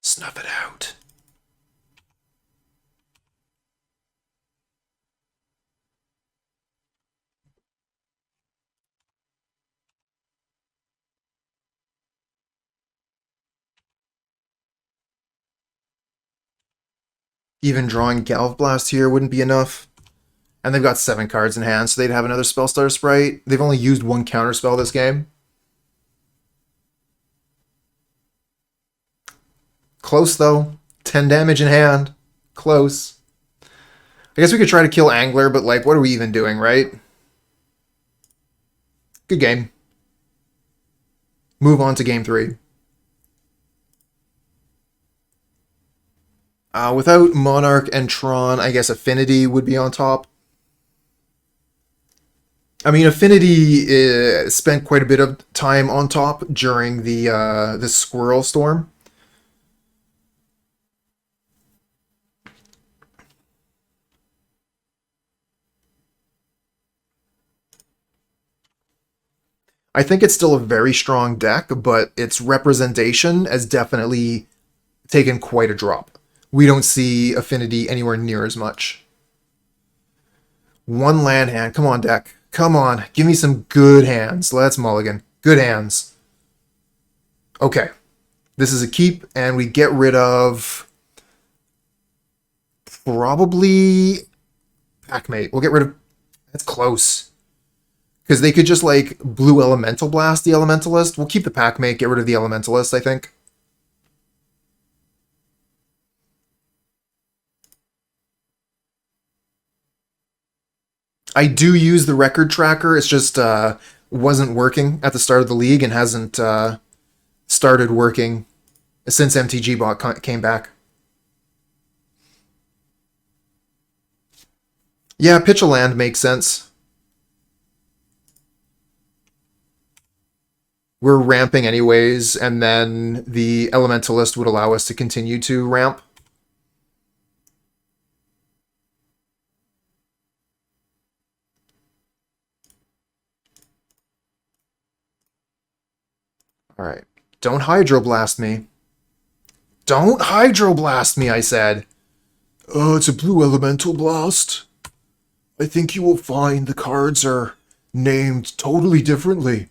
Snuff it out. Even drawing Galv Blast here wouldn't be enough. And they've got 7 cards in hand, so they'd have another Spellstar Sprite. They've only used 1 counterspell this game. Close, though. 10 damage in hand. Close. I guess we could try to kill Angler, but, like, what are we even doing, right? Good game. Move on to game 3. Without Monarch and Tron, I guess Affinity would be on top. I mean, Affinity spent quite a bit of time on top during the Squirrel Storm. I think it's still a very strong deck, but its representation has definitely taken quite a drop. We don't see Affinity anywhere near as much. 1 land hand. Come on, deck. Come on. Give me some good hands. Let's mulligan. Good hands. Okay. This is a keep, and we get rid of Probably Packmate. We'll get rid of... That's close. Because they could just, like, blue Elemental Blast the Elementalist. We'll keep the Packmate, get rid of the Elementalist, I think. I do use the record tracker. It's just wasn't working at the start of the league and hasn't started working since MTG bot came back. Yeah, pitch a land makes sense. We're ramping anyways, and then the Elementalist would allow us to continue to ramp. Alright. Don't Hydroblast me. Don't Hydroblast me, I said. Oh, it's a blue Elemental Blast. I think you will find the cards are named totally differently.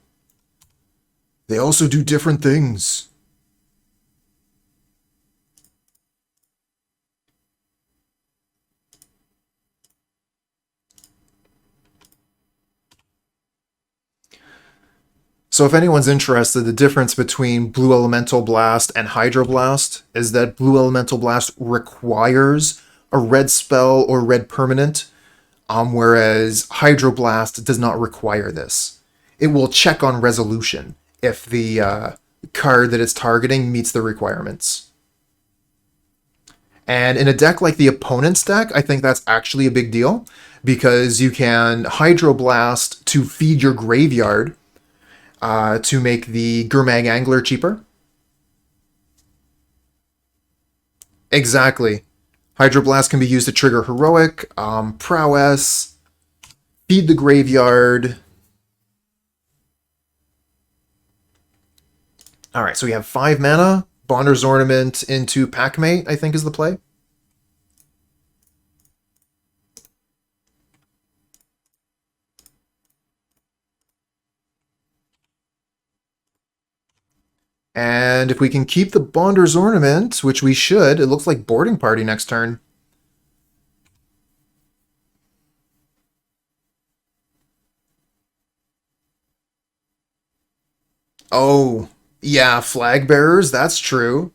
They also do different things. So if anyone's interested, the difference between Blue Elemental Blast and Hydroblast is that Blue Elemental Blast requires a red spell or red permanent, whereas Hydroblast does not require this. It will check on resolution if the card that it's targeting meets the requirements. And in a deck like the opponent's deck, I think that's actually a big deal, because you can Hydroblast to feed your graveyard to make the Gurmag Angler cheaper. Exactly. Hydroblast can be used to trigger Heroic, Prowess, feed the graveyard. Alright, so we have 5 mana. Bonder's Ornament into Packmate, I think is the play. And if we can keep the Bonder's Ornament, which we should, it looks like Boarding Party next turn. Oh, yeah, Flag Bearers, that's true.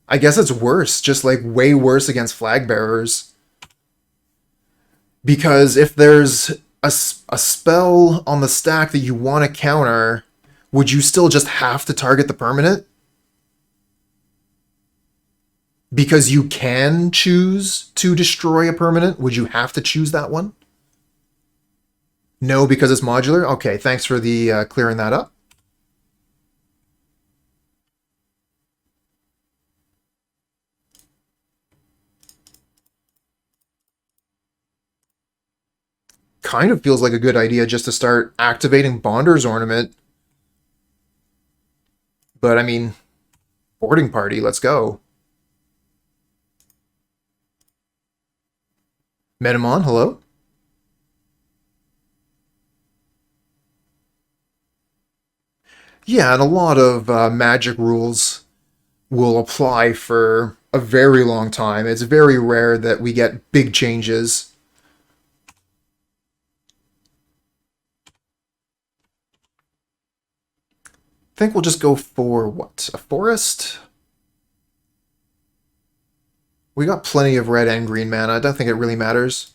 I guess it's worse, just like way worse against Flag Bearers. Because if there's a spell on the stack that you want to counter, would you still just have to target the permanent? Because you can choose to destroy a permanent, would you have to choose that one? No, because it's modular? Okay, thanks for the clearing that up. Kind of feels like a good idea just to start activating Bonder's Ornament. But, I mean, Boarding Party, let's go. Metamon, hello? Yeah, and a lot of magic rules will apply for a very long time. It's very rare that we get big changes. I think we'll just go for, what, a forest? We got plenty of red and green mana. I don't think it really matters.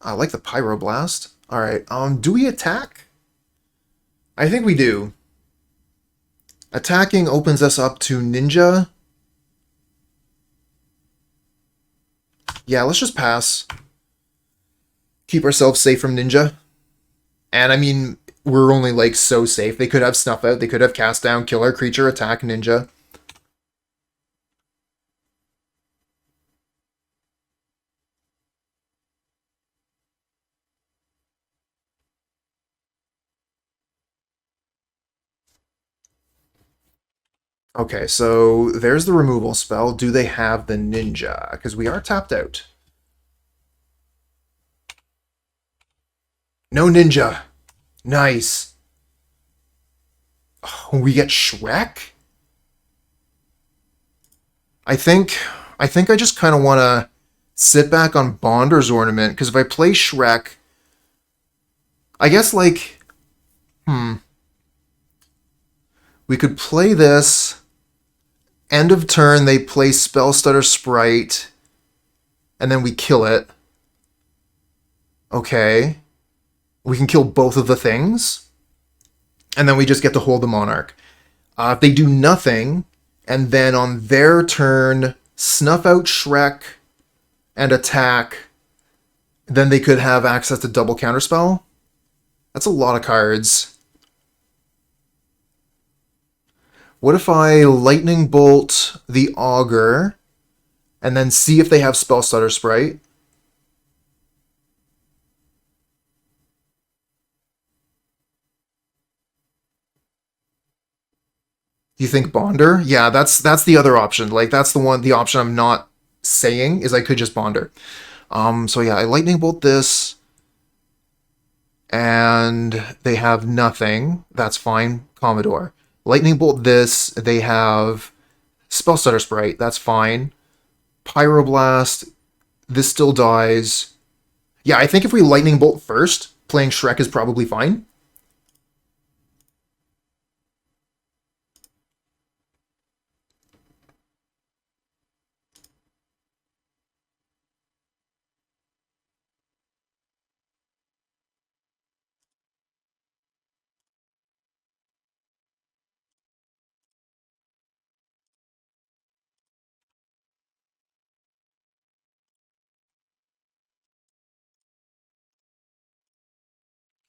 I like the Pyroblast. Alright, do we attack? I think we do. Attacking opens us up to Ninja. Yeah, let's just pass. Keep ourselves safe from Ninja. And I mean, we're only like so safe. They could have Snuff Out, they could have Cast Down, kill our creature, attack Ninja. Okay, so there's the removal spell. Do they have the Ninja? Because we are tapped out. No Ninja. Nice. Oh, we get Shrek? I think I think I just kind of want to sit back on Bonder's Ornament, because if I play Shrek, I guess, like, we could play this, end of turn, they play Spellstutter Sprite, and then we kill it. Okay. We can kill both of the things, and then we just get to hold the Monarch. If they do nothing, and then on their turn, snuff out Shrek and attack, then they could have access to double counterspell. That's a lot of cards. What if I Lightning Bolt the Augur, and then see if they have Spellstutter Sprite? You think Bonder? Yeah, that's the other option. Like, that's the option I'm not saying, is I could just Bonder. So yeah, I Lightning Bolt this, and they have nothing. That's fine. Commodore. Lightning Bolt this, they have Spellstutter Sprite. That's fine. Pyroblast, this still dies. Yeah, I think if we Lightning Bolt first, playing Shrek is probably fine.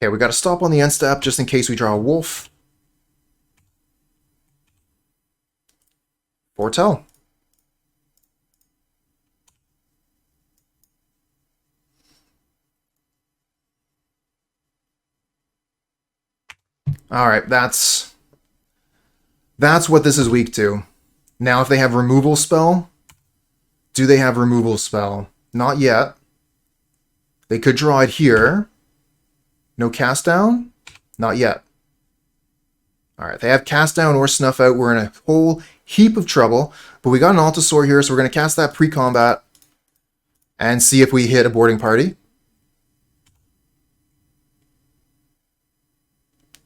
Okay, we got to stop on the end step just in case we draw a wolf. Foretell. Alright, that's what this is weak to. Now, if they have removal spell, do they have removal spell? Not yet. They could draw it here. No cast down? Not yet. Alright, they have cast down or snuff out. We're in a whole heap of trouble. But we got an Altisaur here, so we're going to cast that pre-combat and see if we hit a boarding party.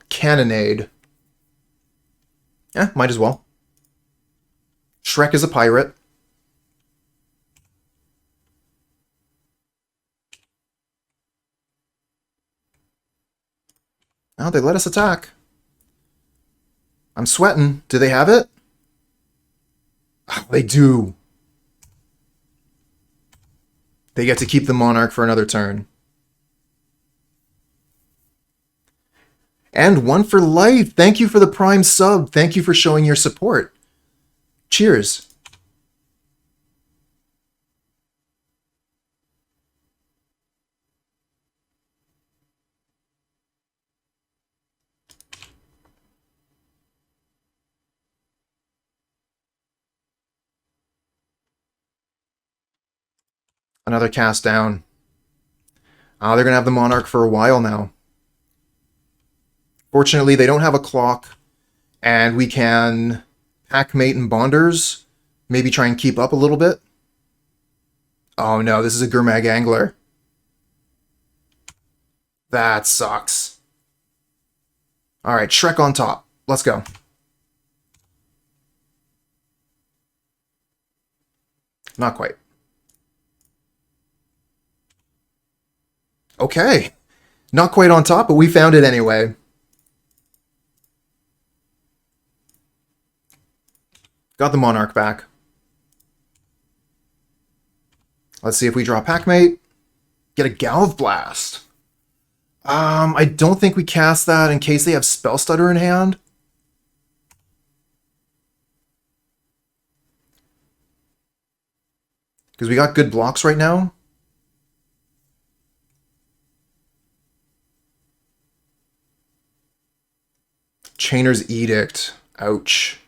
Cannonade. Yeah, might as well. Shrek is a pirate. Oh, they let us attack. I'm sweating. Do they have it? Oh, they do. They get to keep the Monarch for another turn. And one for life. Thank you for the Prime sub. Thank you for showing your support. Cheers. Another cast down. They're going to have the Monarch for a while now. Fortunately, they don't have a clock, and we can Packmate and Bonders, maybe try and keep up a little bit. Oh no, this is a Gurmag Angler. That sucks. Alright, Shrek on top. Let's go. Not quite. Okay. Not quite on top, but we found it anyway. Got the Monarch back. Let's see if we draw Packmate. Get a Galvanic Blast. I don't think we cast that in case they have Spellstutter in hand. Because we got good blocks right now. Chainer's Edict. Ouch.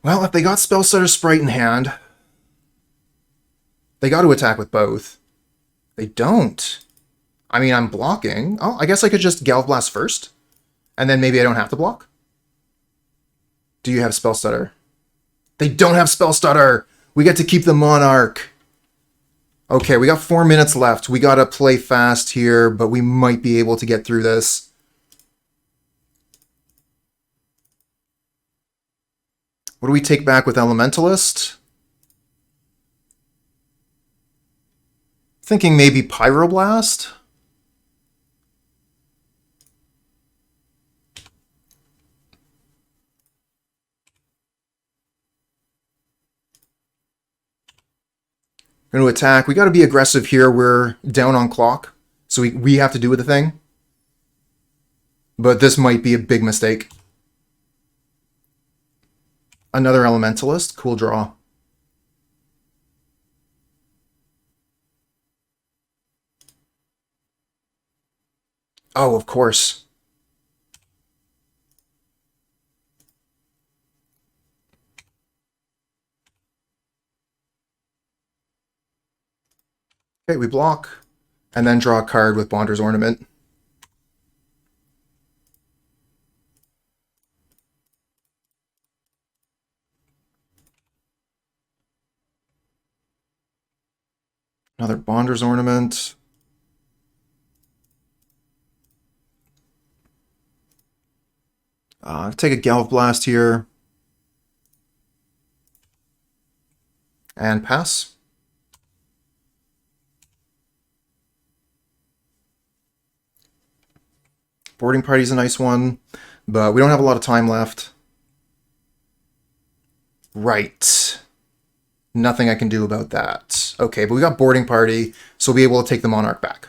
Well, if they got Spellstutter Sprite in hand, they got to attack with both. They don't. I mean, I'm blocking. Oh, I guess I could just Galvblast first, and then maybe I don't have to block. Do you have Spell Stutter? They don't have Spell Stutter! We get to keep the Monarch! Okay, we got 4 minutes left. We gotta play fast here, but we might be able to get through this. What do we take back with Elementalist? Thinking maybe Pyroblast? Going to attack. We got to be aggressive here. We're down on clock, so we have to do with the thing. But this might be a big mistake. Another Elementalist. Cool draw. Oh, of course. Okay, we block, and then draw a card with Bonder's Ornament. Another Bonder's Ornament. Take a Galvblast here. And pass. Boarding Party's a nice one, but we don't have a lot of time left. Right. Nothing I can do about that. Okay, but we got Boarding Party, so we'll be able to take the Monarch back.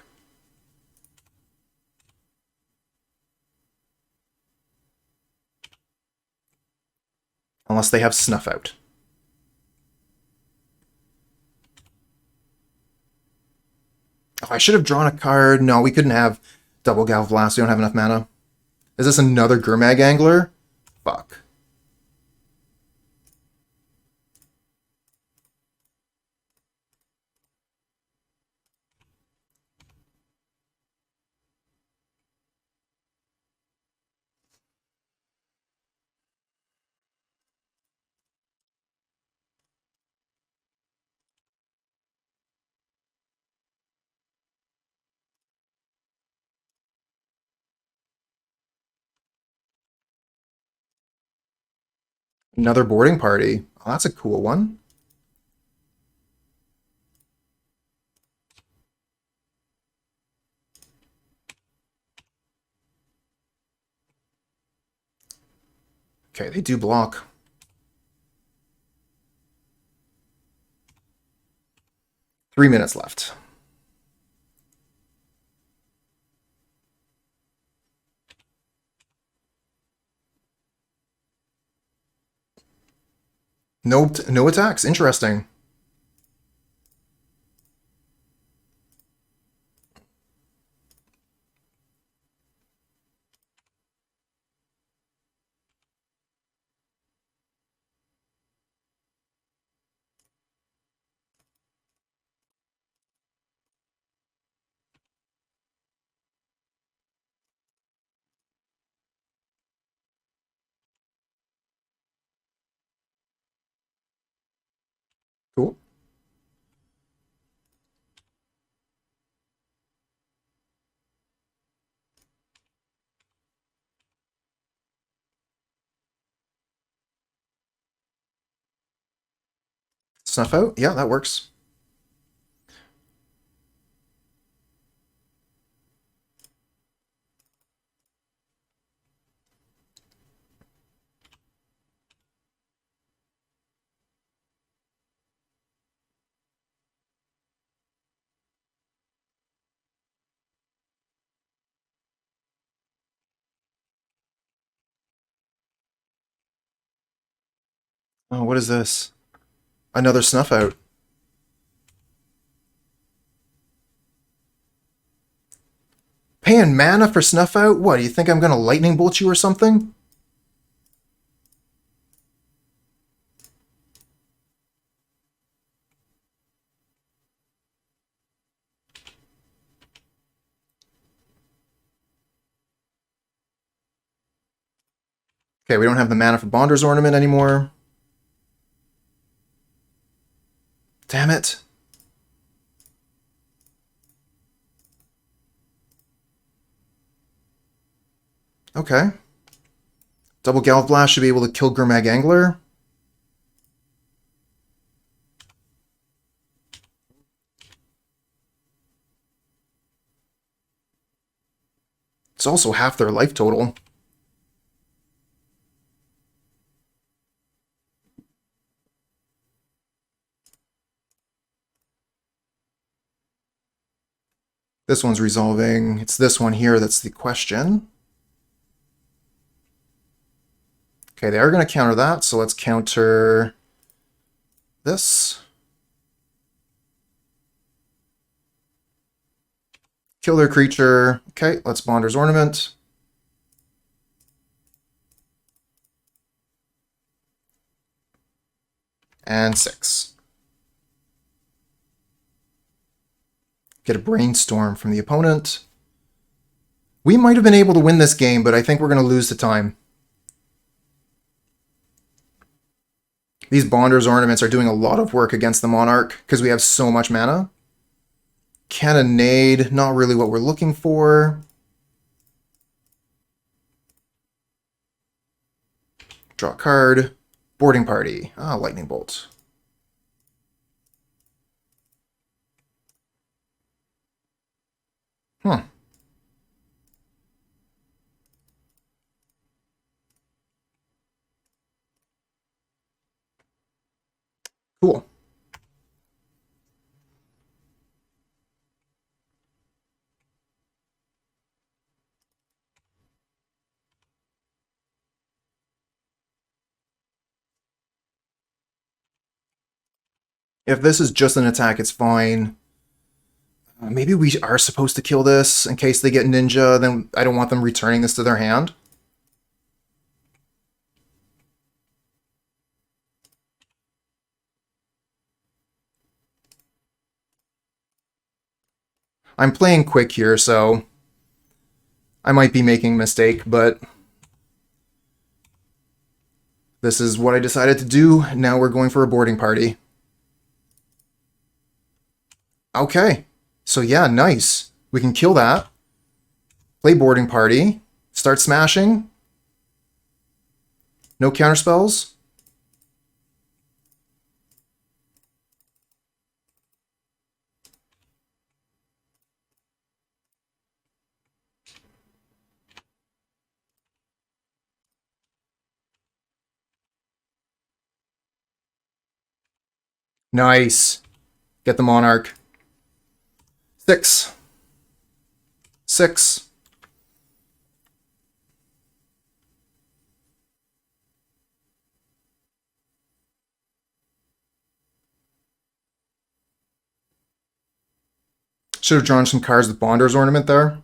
Unless they have Snuff Out. Oh, I should have drawn a card. No, we couldn't have double Galvblast. We don't have enough mana. Is this another Gurmag Angler? Fuck. Another Boarding Party. Oh, that's a cool one. Okay, they do block. Three minutes left. No attacks. Interesting. Cool. Snuff Out? Yeah, that works. Oh, what is this? Another Snuff Out. Paying mana for Snuff Out? What, do you think I'm gonna Lightning Bolt you or something? Okay, we don't have the mana for Bonder's Ornament anymore. Damn it. Okay. Double Galv Blast should be able to kill Gurmag Angler. It's also half their life total. This one's resolving. It's this one here that's the question. Okay, they are going to counter that, so let's counter this. Kill their creature. Okay, let's Bonder's Ornament. And 6. Get a Brainstorm from the opponent. We might have been able to win this game, but I think we're going to lose to time. These Bonder's Ornaments are doing a lot of work against the Monarch because we have so much mana. Cannonade, not really what we're looking for. Draw a card. Boarding Party. Ah, Lightning Bolt. Huh. Cool. If this is just an attack, it's fine. Maybe we are supposed to kill this in case they get Ninja, then I don't want them returning this to their hand. I'm playing quick here, so I might be making a mistake, but this is what I decided to do. Now we're going for a boarding party. Okay. So yeah, nice. We can kill that. Play boarding party. Start smashing. No counterspells. Nice. Get the Monarch. 6. 6. Should have drawn some cards with Bonder's Ornament there.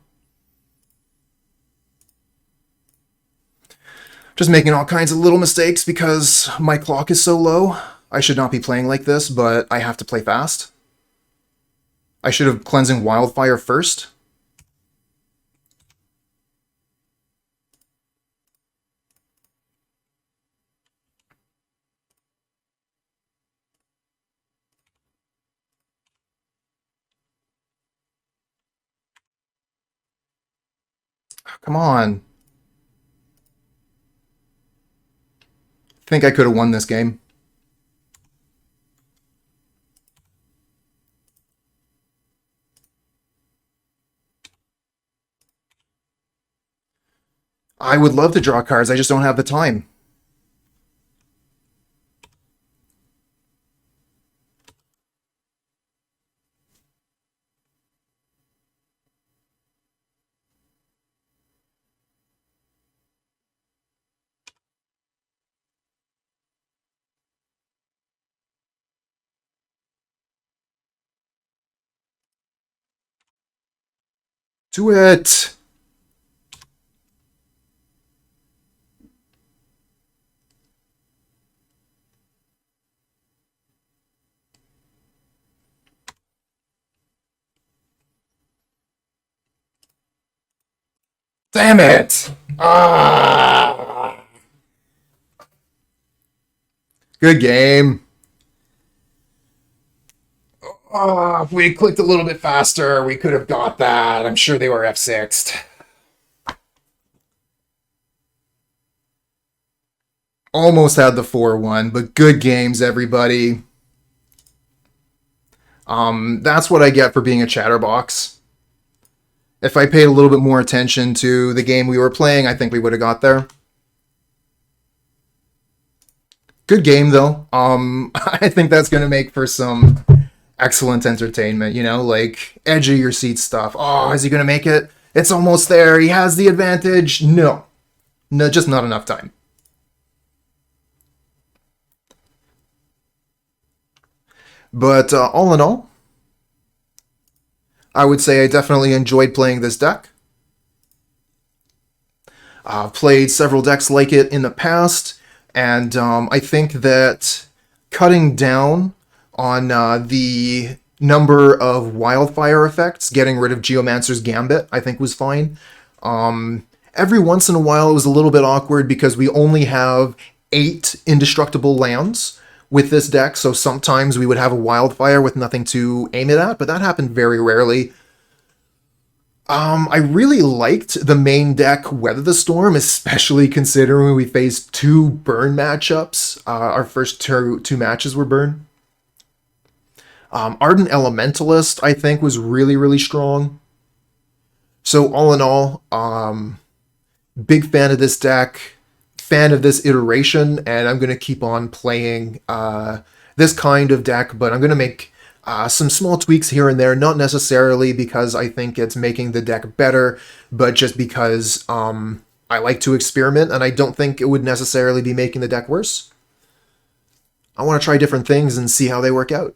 Just making all kinds of little mistakes because my clock is so low. I should not be playing like this, but I have to play fast. I should have Cleansing Wildfire first. Come on. I think I could have won this game. I would love to draw cards, I just don't have the time. Do it! Damn it! Ah! Good game. Oh, if we clicked a little bit faster, we could have got that. I'm sure they were F6'd. Almost had the 4-1, but good games, everybody. That's what I get for being a chatterbox. If I paid a little bit more attention to the game we were playing, I think we would have got there. Good game, though. I think that's going to make for some excellent entertainment, you know, like edge of your seat stuff. Oh, is he going to make it? It's almost there. He has the advantage. No, just not enough time. But all in all, I would say I definitely enjoyed playing this deck. I've played several decks like it in the past, and I think that cutting down on the number of wildfire effects, getting rid of Geomancer's Gambit, I think was fine. Every once in a while it was a little bit awkward because we only have 8 indestructible lands with this deck, so sometimes we would have a wildfire with nothing to aim it at, but that happened very rarely. I really liked the main deck Weather the Storm, especially considering we faced 2 burn matchups. Our first two matches were burn. Ardent Elementalist, I think, was really, really strong. So all in all, big fan of this deck, fan of this iteration, and I'm going to keep on playing this kind of deck, but I'm going to make some small tweaks here and there, not necessarily because I think it's making the deck better, but just because I like to experiment, and I don't think it would necessarily be making the deck worse. I want to try different things and see how they work out.